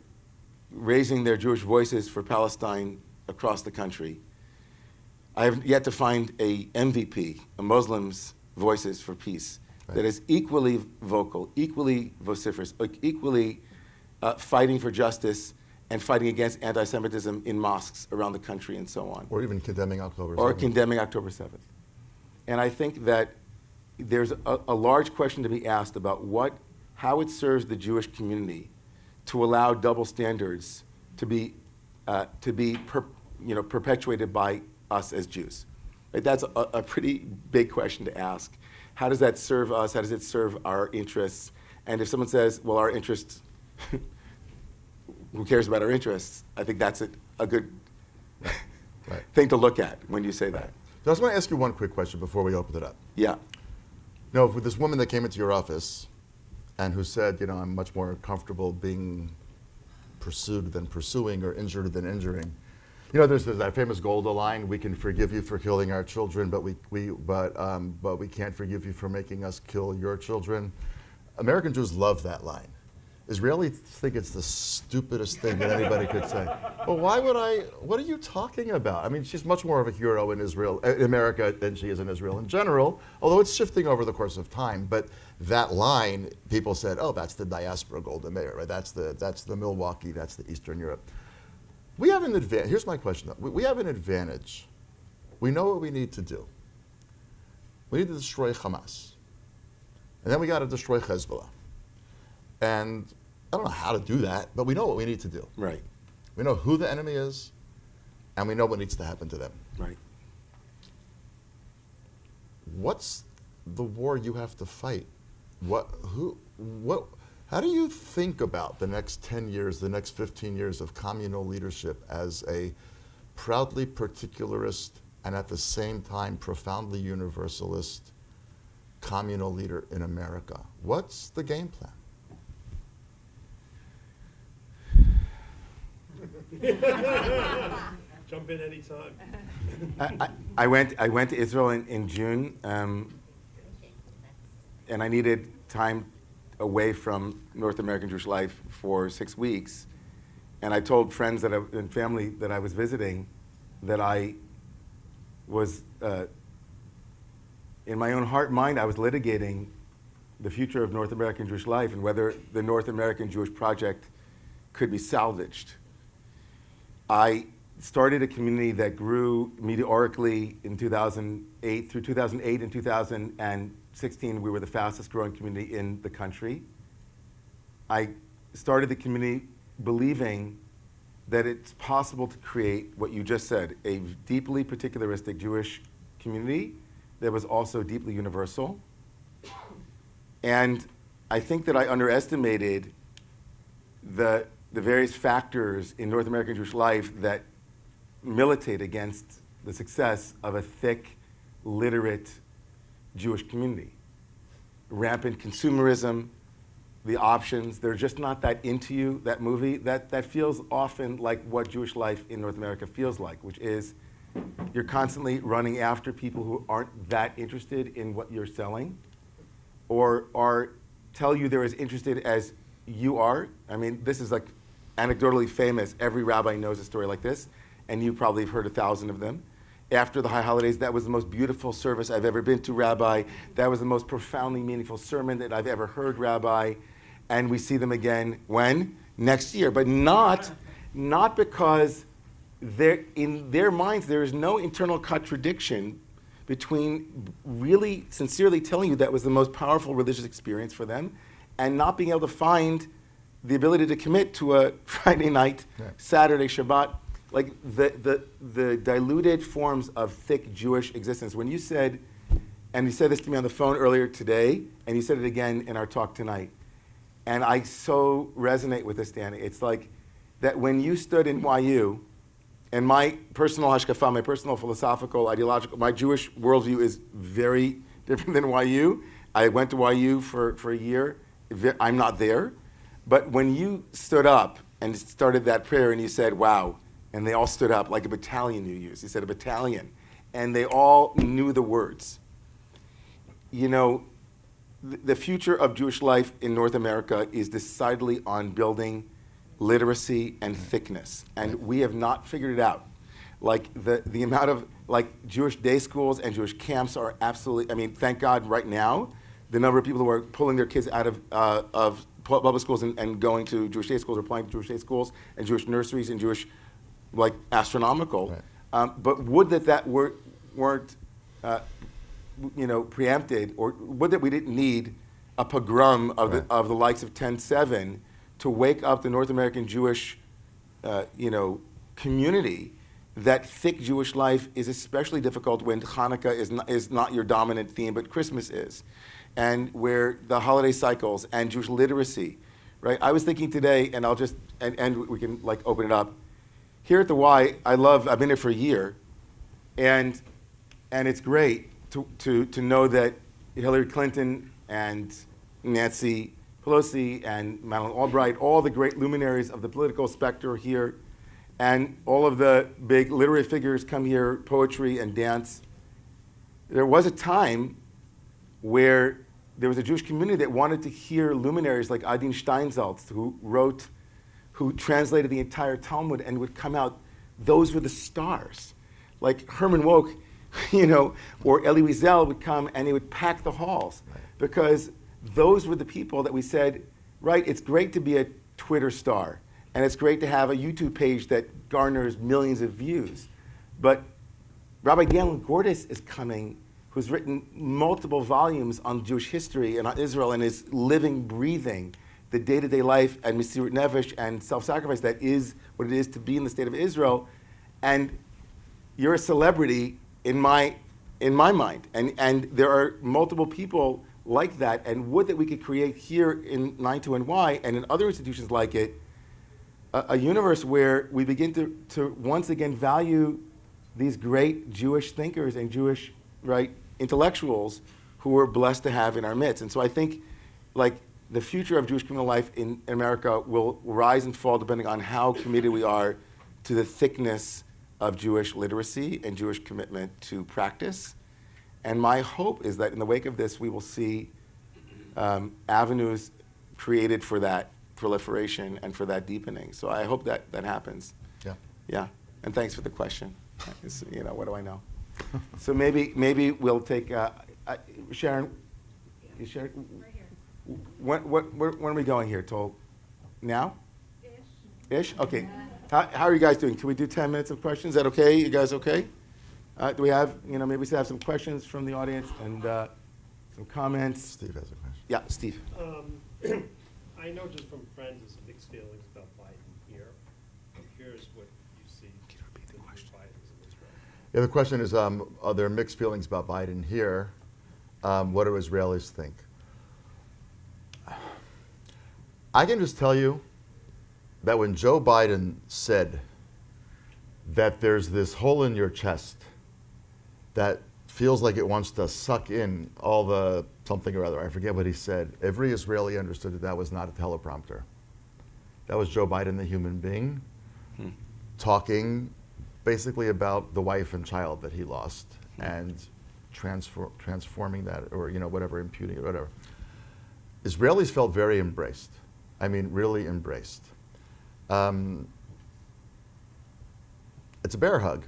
raising their Jewish voices for Palestine across the country, I have yet to find a MVP, a Muslim's voices for peace, that is equally vocal, equally vociferous, equally fighting for justice and fighting against anti-Semitism in mosques around the country and so on. Or even condemning October 7th. Or condemning October 7th. And I think that there's a large question to be asked about how it serves the Jewish community to allow double standards to be perpetuated by us as Jews. Right? That's a pretty big question to ask. How does that serve us? How does it serve our interests? And if someone says, well, our interests, who cares about our interests? I think that's a good thing to look at when you say that. So I just want to ask you one quick question before we open it up. Yeah. With this woman that came into your office and who said, I'm much more comfortable being pursued than pursuing or injured than injuring. There's that famous Golda line: "We can forgive you for killing our children, but we can't forgive you for making us kill your children." American Jews love that line. Israelis think it's the stupidest thing that anybody could say. Well, what are you talking about? I mean, she's much more of a hero in America than she is in Israel in general, although it's shifting over the course of time. But that line, people said, oh, that's the diaspora Golda Meir, right? That's the Milwaukee, that's the Eastern Europe. We have an advantage. Here's my question, though. We have an advantage. We know what we need to do. We need to destroy Hamas. And then we got to destroy Hezbollah. And I don't know how to do that, but we know what we need to do. Right. We know who the enemy is, and we know what needs to happen to them. Right. What's the war you have to fight? How do you think about the next 10 years, the next 15 years of communal leadership as a proudly particularist and at the same time profoundly universalist communal leader in America? What's the game plan? Jump in anytime. I went to Israel in June, and I needed time away from North American Jewish life for 6 weeks. And I told friends and family that I was visiting that I was, in my own heart and mind, I was litigating the future of North American Jewish life and whether the North American Jewish project could be salvaged. I started a community that grew meteorically in 2008. Through 2008 and 2016, we were the fastest growing community in the country. I started the community believing that it's possible to create what you just said, a deeply particularistic Jewish community that was also deeply universal. And I think that I underestimated the various factors in North American Jewish life that militate against the success of a thick, literate Jewish community. Rampant consumerism, the options, they're just not that into you, that movie. That feels often like what Jewish life in North America feels like, which is you're constantly running after people who aren't that interested in what you're selling or tell you they're as interested as you are. I mean, this is like anecdotally famous. Every rabbi knows a story like this, and you probably have heard 1,000 of them. After the high holidays, that was the most beautiful service I've ever been to, Rabbi. That was the most profoundly meaningful sermon that I've ever heard, Rabbi. And we see them again, when? Next year. But not because in their minds there is no internal contradiction between really sincerely telling you that was the most powerful religious experience for them and not being able to find the ability to commit to a Friday night, Saturday, Shabbat, like the diluted forms of thick Jewish existence. When you said, and you said this to me on the phone earlier today, and you said it again in our talk tonight, and I so resonate with this, Danny. It's like that when you stood in YU, and my personal hashkafa, my personal philosophical, ideological, my Jewish worldview is very different than YU. I went to YU for a year. I'm not there. But when you stood up and started that prayer and you said, wow, and they all stood up like a battalion you used. You said a battalion. And they all knew the words. You know, the future of Jewish life in North America is decidedly on building literacy and thickness. And we have not figured it out. Like the amount of like Jewish day schools and Jewish camps are absolutely, I mean, thank God right now, the number of people who are pulling their kids out of public schools and going to Jewish day schools or applying to Jewish day schools and Jewish nurseries and Jewish, like, astronomical. Right. But would that weren't preempted, or would that we didn't need a pogrom of the likes of 10/7 to wake up the North American Jewish, community. That thick Jewish life is especially difficult when Hanukkah is not your dominant theme, but Christmas is, and where the holiday cycles and Jewish literacy, right? I was thinking today, and I'll just and we can like open it up. Here at the Y, I've been here for a year, and it's great to know that Hillary Clinton and Nancy Pelosi and Madeleine Albright, all the great luminaries of the political specter are here, and all of the big literary figures come here, poetry and dance. There was a time where there was a Jewish community that wanted to hear luminaries like Adin Steinsaltz, who translated the entire Talmud and would come out. Those were the stars. Like Herman Wouk, or Elie Wiesel would come and he would pack the halls, because those were the people that we said, right, it's great to be a Twitter star, and it's great to have a YouTube page that garners millions of views. But Rabbi Gordis is coming, who's written multiple volumes on Jewish history and on Israel, and is living, breathing the day-to-day life and Mesirut Nefesh and self-sacrifice that is what it is to be in the state of Israel. And you're a celebrity in my mind. And there are multiple people like that, and would that we could create here in 92NY and in other institutions like it, a universe where we begin to once again value these great Jewish thinkers and Jewish, intellectuals who we're blessed to have in our midst. And so I think, the future of Jewish communal life in America will rise and fall depending on how committed we are to the thickness of Jewish literacy and Jewish commitment to practice. And my hope is that in the wake of this, we will see avenues created for that proliferation and for that deepening. So I hope that happens. Yeah. And thanks for the question. What do I know? So maybe we'll take Sharon. Is Sharon? Right here. When are we going here? Till now? Ish. Okay. How are you guys doing? Can we do 10 minutes of questions? Is that okay? You guys okay? Do we have, maybe we have some questions from the audience and some comments? Steve has a question. Yeah, Steve. I know just from friends there's mixed feelings about Biden here. I'm curious what you see. Can you repeat the question? Biden's in Israel. Yeah, the question is, are there mixed feelings about Biden here? What do Israelis think? I can just tell you that when Joe Biden said that there's this hole in your chest that feels like it wants to suck in all the something or other, I forget what he said, every Israeli understood that was not a teleprompter. That was Joe Biden, the human being, talking basically about the wife and child that he lost and transforming that, or whatever, imputing it, whatever. Israelis felt very embraced. I mean, really embraced. It's a bear hug.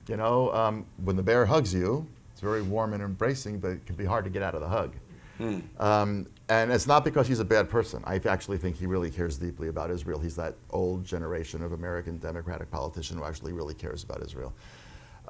When the bear hugs you, it's very warm and embracing, but it can be hard to get out of the hug. And it's not because he's a bad person. I actually think he really cares deeply about Israel. He's that old generation of American Democratic politician who actually really cares about Israel.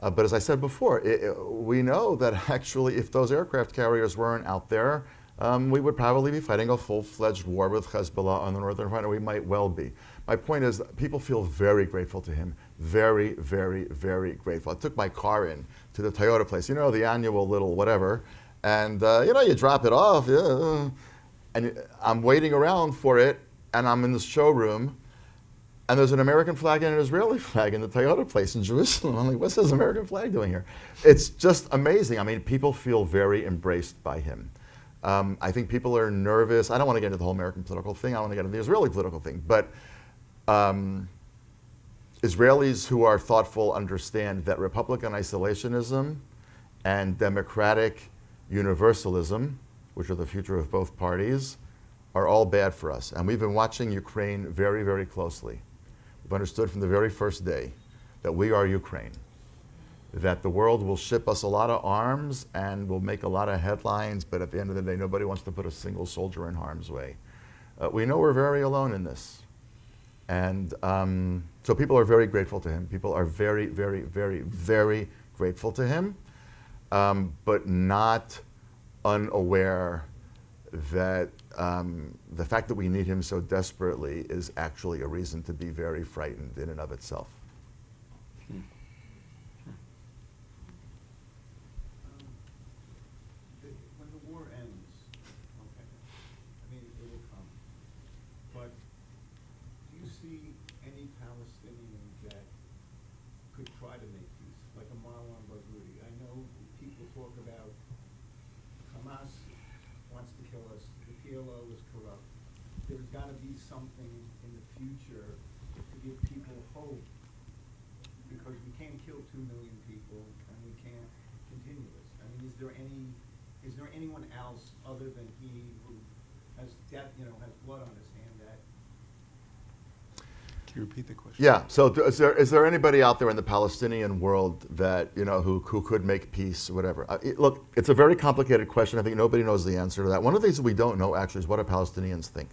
But as I said before, we know that actually if those aircraft carriers weren't out there, we would probably be fighting a full-fledged war with Hezbollah on the northern front, or we might well be. My point is, people feel very grateful to him. Very, very, very grateful. I took my car in to the Toyota place, you know, the annual little whatever, and you know, you drop it off, yeah, and I'm waiting around for it, and I'm in the showroom, and there's an American flag and an Israeli flag in the Toyota place in Jerusalem. I'm like, what's this American flag doing here? It's just amazing. I mean, people feel very embraced by him. I think people are nervous. I don't want to get into the whole American political thing. I want to get into the Israeli political thing. But Israelis who are thoughtful understand that Republican isolationism and democratic universalism, which are the future of both parties, are all bad for us. And we've been watching Ukraine very, very closely. We've understood from the very first day that we are Ukraine, that the world will ship us a lot of arms and will make a lot of headlines, but at the end of the day, nobody wants to put a single soldier in harm's way. We know we're very alone in this. And so people are very grateful to him. People are very, very, very, very grateful to him, but not unaware that the fact that we need him so desperately is actually a reason to be very frightened in and of itself. When the war ends, okay, I mean, it will come, but do you see any Palestinian that could try to make peace, like a Marwan Barghouti? I know people talk about Hamas wants to kill us, the PLO is corrupt. There's got to be something in the future to give people hope, because we can't kill 2 million people and we can't continue this. I mean, is there anyone else other than he who has death, you know, has blood on his hand that? Can you repeat the question? Yeah. So, is there anybody out there in the Palestinian world that who could make peace, whatever? Look, it's a very complicated question. I think nobody knows the answer to that. One of the things that we don't know actually is what do Palestinians think.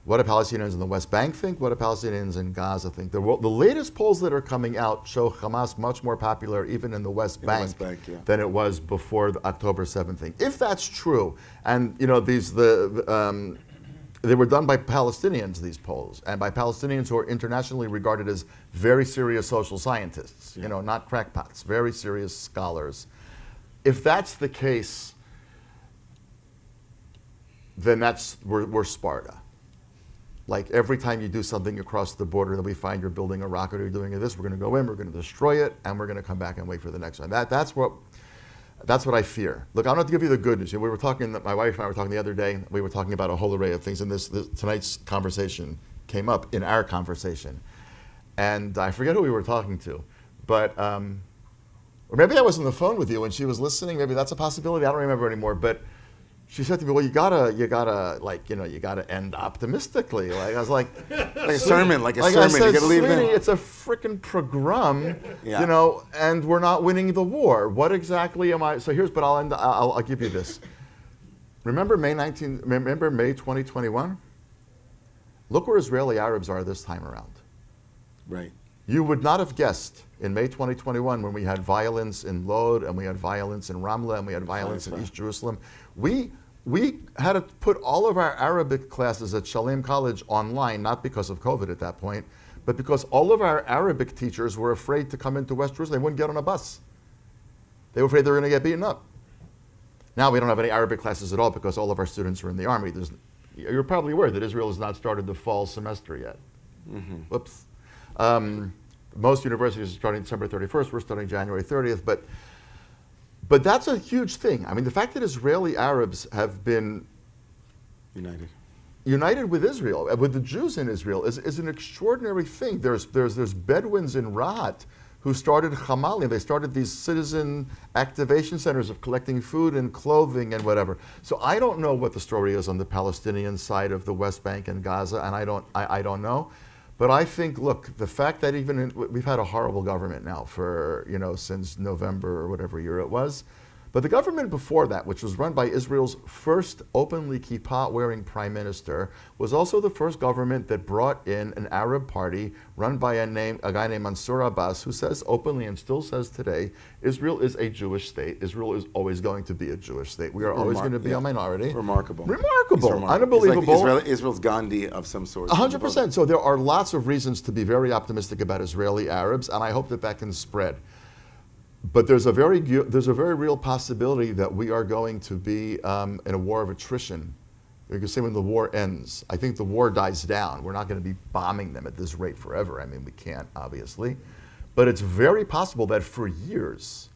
What do Palestinians in the West Bank think? What do Palestinians in Gaza think? The latest polls that are coming out show Hamas much more popular even in the West Bank, Yeah. than it was before the October 7th thing. If that's true, and they were done by Palestinians, these polls, and by Palestinians who are internationally regarded as very serious social scientists, not crackpots, very serious scholars. If that's the case, then we're Sparta. Like every time you do something across the border that we find you're building a rocket or you're doing this, we're going to go in, we're going to destroy it, and we're going to come back and wait for the next one. That's what I fear. Look, I'm not to give you the good news. We were talking, my wife and I were talking the other day, we were talking about a whole array of things, and tonight's conversation came up in our conversation. And I forget who we were talking to, but, or maybe I was on the phone with you and she was listening, maybe that's a possibility, I don't remember anymore, but she said to me, well, you gotta end optimistically. Like I was like a sermon, like a I sermon. said, You gotta leave sweetie, it. it's a freaking pogrom, Yeah. and we're not winning the war. What exactly am I? So but I'll give you this. Remember May 2021? Look where Israeli Arabs are this time around. Right. You would not have guessed in May 2021 when we had violence in Lod and we had violence in Ramla and we had violence in East Jerusalem. We had to put all of our Arabic classes at Shalem College online, not because of COVID at that point, but because all of our Arabic teachers were afraid to come into West Jerusalem. They wouldn't get on a bus. They were afraid they were going to get beaten up. Now we don't have any Arabic classes at all because all of our students are in the army. You're probably aware that Israel has not started the fall semester yet. Mm-hmm. Whoops. Most universities are starting December 31st. We're starting January 30th. But that's a huge thing. I mean, the fact that Israeli Arabs have been united with Israel, with the Jews in Israel, is an extraordinary thing. There's Bedouins in Rahat who started Hamalim. They started these citizen activation centers of collecting food and clothing and whatever. So I don't know what the story is on the Palestinian side of the West Bank and Gaza, and I don't know. But I think, look, the fact that we've had a horrible government now for, since November or whatever year it was. But the government before that, which was run by Israel's first openly kippah-wearing prime minister, was also the first government that brought in an Arab party run by a guy named Mansour Abbas, who says openly and still says today, Israel is a Jewish state. Israel is always going to be a Jewish state. We are always going to be a minority. Remarkable. Remarkable. It's Unbelievable. like Israel's Gandhi of some sort. 100%. So there are lots of reasons to be very optimistic about Israeli Arabs, and I hope that that can spread. But there's a very real possibility that we are going to be in a war of attrition. You can say when the war ends. I think the war dies down. We're not going to be bombing them at this rate forever. I mean, we can't, obviously. But it's very possible that for years,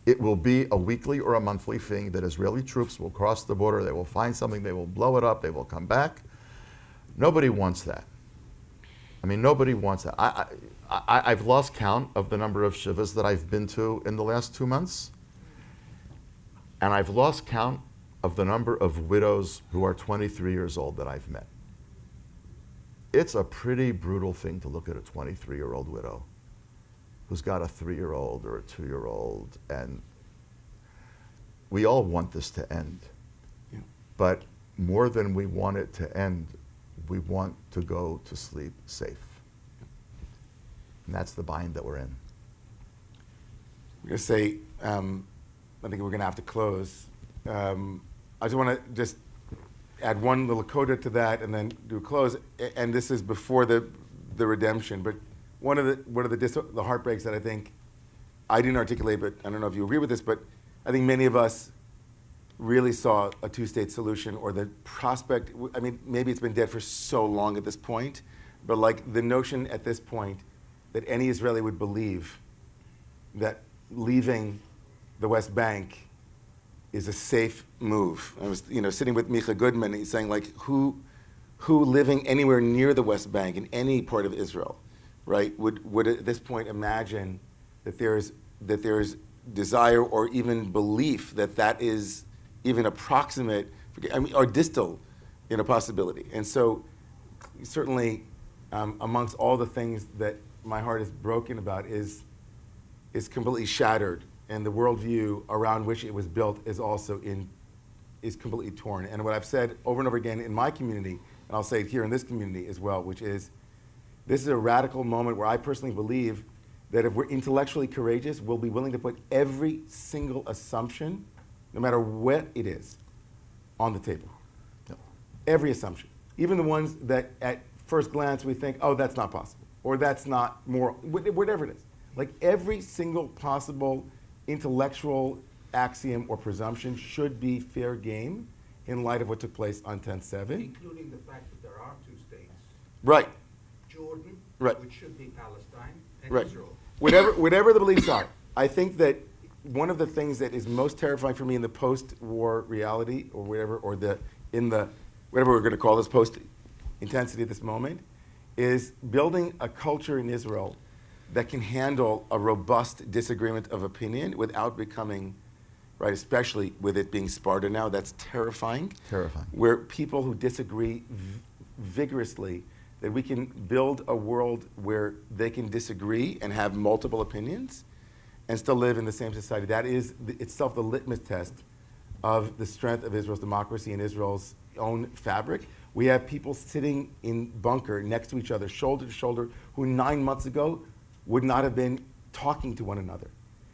it will be a weekly or a monthly thing that Israeli troops will cross the border, they will find something, they will blow it up, they will come back. Nobody wants that. I mean, nobody wants that. I've lost count of the number of shivas that I've been to in the last 2 months. And I've lost count of the number of widows who are 23 years old that I've met. It's a pretty brutal thing to look at a 23-year-old widow who's got a 3-year-old or a 2-year-old. And we all want this to end. Yeah. But more than we want it to end, we want to go to sleep safe. And that's the bind that we're in. I'm going to say, I think we're going to have to close. I just want to just add one little coda to that and then do a close. And this is before the redemption. But one of the heartbreaks that I think I didn't articulate, but I don't know if you agree with this, but I think many of us really saw a two-state solution or the prospect. I mean, maybe it's been dead for so long at this point, but like the notion at this point that any Israeli would believe that leaving the West Bank is a safe move. I was, sitting with Micha Goodman, and he's saying, like, who living anywhere near the West Bank in any part of Israel, right, would at this point imagine that there's desire or even belief that is even approximate, or distal, possibility. And so, certainly, amongst all the things that my heart is broken about is completely shattered, and the worldview around which it was built is also is completely torn. And what I've said over and over again in my community, and I'll say it here in this community as well, which is this is a radical moment where I personally believe that if we're intellectually courageous, we'll be willing to put every single assumption, no matter what it is, on the table. Yep. Every assumption, even the ones that at first glance we think, oh, that's not possible, or that's not moral, whatever it is. Like every single possible intellectual axiom or presumption should be fair game in light of what took place on 10/7. Including the fact that there are two states. Right. Jordan, Right. which should be Palestine, and Right. Israel. Whatever the beliefs are, I think that one of the things that is most terrifying for me in the post-war reality, or whatever, or whatever we're going to call this post-intensity at this moment, is building a culture in Israel that can handle a robust disagreement of opinion without becoming, right, especially with it being Sparta now, that's terrifying. Terrifying. Where people who disagree vigorously, that we can build a world where they can disagree and have multiple opinions and still live in the same society. That is itself the litmus test of the strength of Israel's democracy and Israel's own fabric. We have people sitting in bunker next to each other, shoulder to shoulder, who 9 months ago would not have been talking to one another.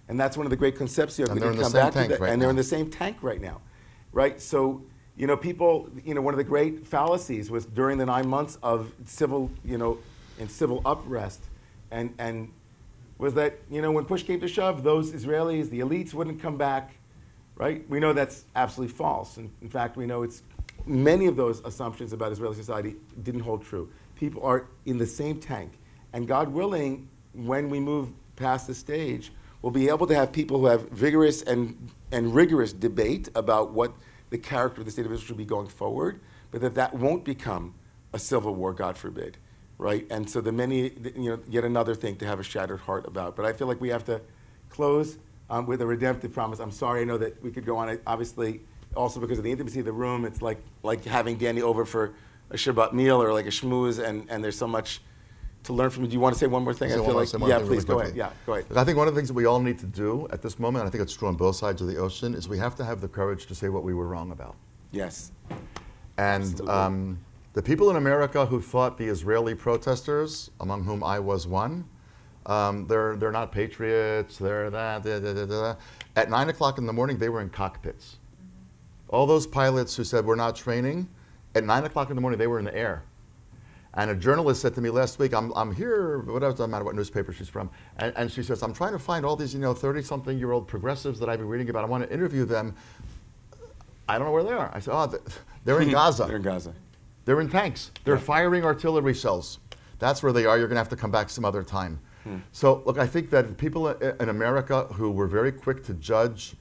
And that's one of the great conceptions. And they're in the same tank right And they're now. in the same tank right now, right? So, people, one of the great fallacies was during the 9 months of civil, and civil unrest, and was that, when push came to shove, those Israelis, the elites, wouldn't come back, right? We know that's absolutely false. And in fact, we know many of those assumptions about Israeli society didn't hold true. People are in the same tank. And God willing, when we move past this stage, we'll be able to have people who have vigorous and rigorous debate about what the character of the state of Israel should be going forward, but that won't become a civil war, God forbid, right? And so yet another thing to have a shattered heart about. But I feel like we have to close with a redemptive promise. I'm sorry, I know that we could go on. Obviously, also because of the intimacy of the room, it's like having Danny over for a Shabbat meal or like a schmooze, and there's so much to learn from you. Do you want to say one more thing? Say one more thing yeah, really please go quickly. ahead. Yeah, go ahead. I think one of the things that we all need to do at this moment, and I think it's true on both sides of the ocean, is we have to have the courage to say what we were wrong about. Yes. And the people in America who thought the Israeli protesters, among whom I was one, they're not patriots, they're that, da, da, da, da. At 9 o'clock in the morning, they were in cockpits. All those pilots who said we're not training, at 9 o'clock in the morning, they were in the air. And a journalist said to me last week, I'm here, whatever, doesn't matter what newspaper she's from, and she says, I'm trying to find all these 30-something-year-old progressives that I've been reading about. I want to interview them. I don't know where they are. I said, oh, they're in Gaza. They're in Gaza. They're in tanks. They're firing artillery shells. That's where they are. You're going to have to come back some other time. So, look, I think that people in America who were very quick to judge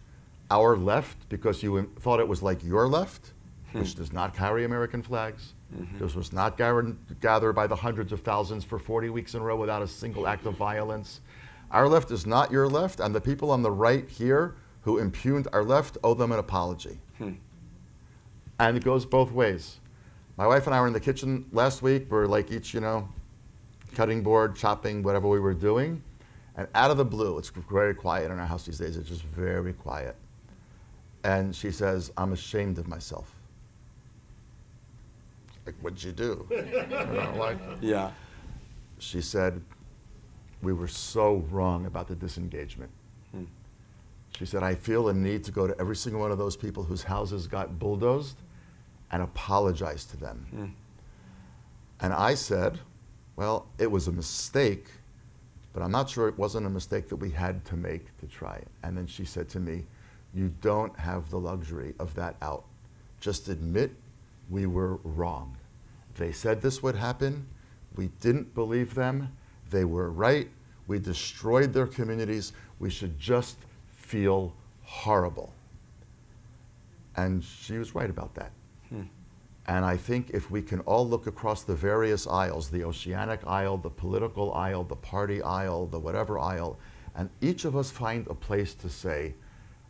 our left because you thought it was like your left, which does not carry American flags, this was not gathered by the hundreds of thousands for 40 weeks in a row without a single act of violence. Our left is not your left, and the people on the right here who impugned our left owe them an apology. And it goes both ways. My wife and I were in the kitchen last week. We're like each, cutting board, chopping, whatever we were doing. And out of the blue, it's very quiet in our house these days. It's just very quiet. And she says, I'm ashamed of myself. Like, what'd you do? Yeah. She said, we were so wrong about the disengagement. She said, I feel a need to go to every single one of those people whose houses got bulldozed and apologize to them. And I said, well, it was a mistake, but I'm not sure it wasn't a mistake that we had to make to try it. And then she said to me, you don't have the luxury of that out. Just admit we were wrong. They said this would happen. We didn't believe them. They were right. We destroyed their communities. We should just feel horrible. And she was right about that. And I think if we can all look across the various aisles, the oceanic aisle, the political aisle, the party aisle, the whatever aisle, and each of us find a place to say,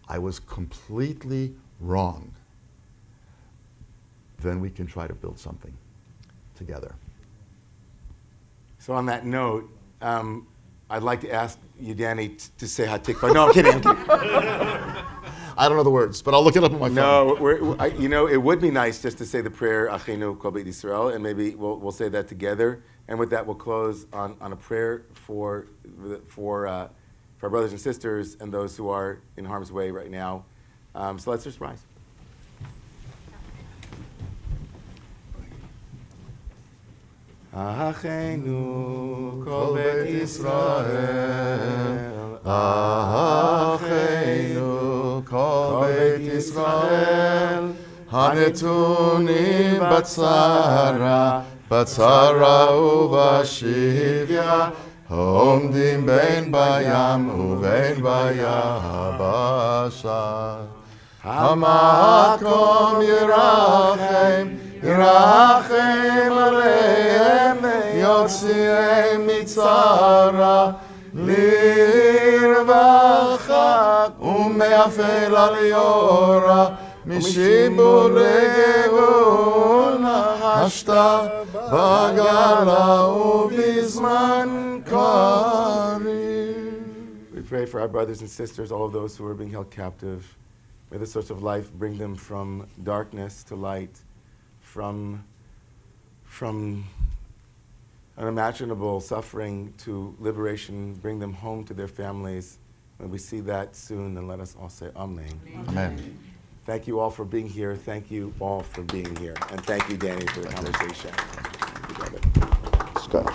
I was completely wrong, then we can try to build something together. So on that note, I'd like to ask you, Danny, to say Hatikva. No, I'm kidding. I don't know the words, but I'll look it up on my phone. No, it would be nice just to say the prayer, Achenu Kol Beit Yisrael, and maybe we'll say that together. And with that, we'll close on a prayer for our brothers and sisters and those who are in harm's way right now. So let's just rise. Achenu Kol Beit Yisrael, Achenu Kol Beit Yisrael, Hanetunim Batzara, Batzara Uvashivya, Homdim Bein Bayam Uvein Bayabasha. Hamakom Yerachem, Yerachem Aleim, Yotziim Mitzara, Lirvacha, Umeafel Aliora, Mishibure Geuna, Hashta, Bagala, Ubizman Karim. We pray for our brothers and sisters, all of those who are being held captive. May the source of life bring them from darkness to light, from unimaginable suffering to liberation, bring them home to their families. When we see that soon, and let us all say Amen. Amen. Thank you all for being here. Thank you all for being here. And thank you, Danny, for the conversation. Scott.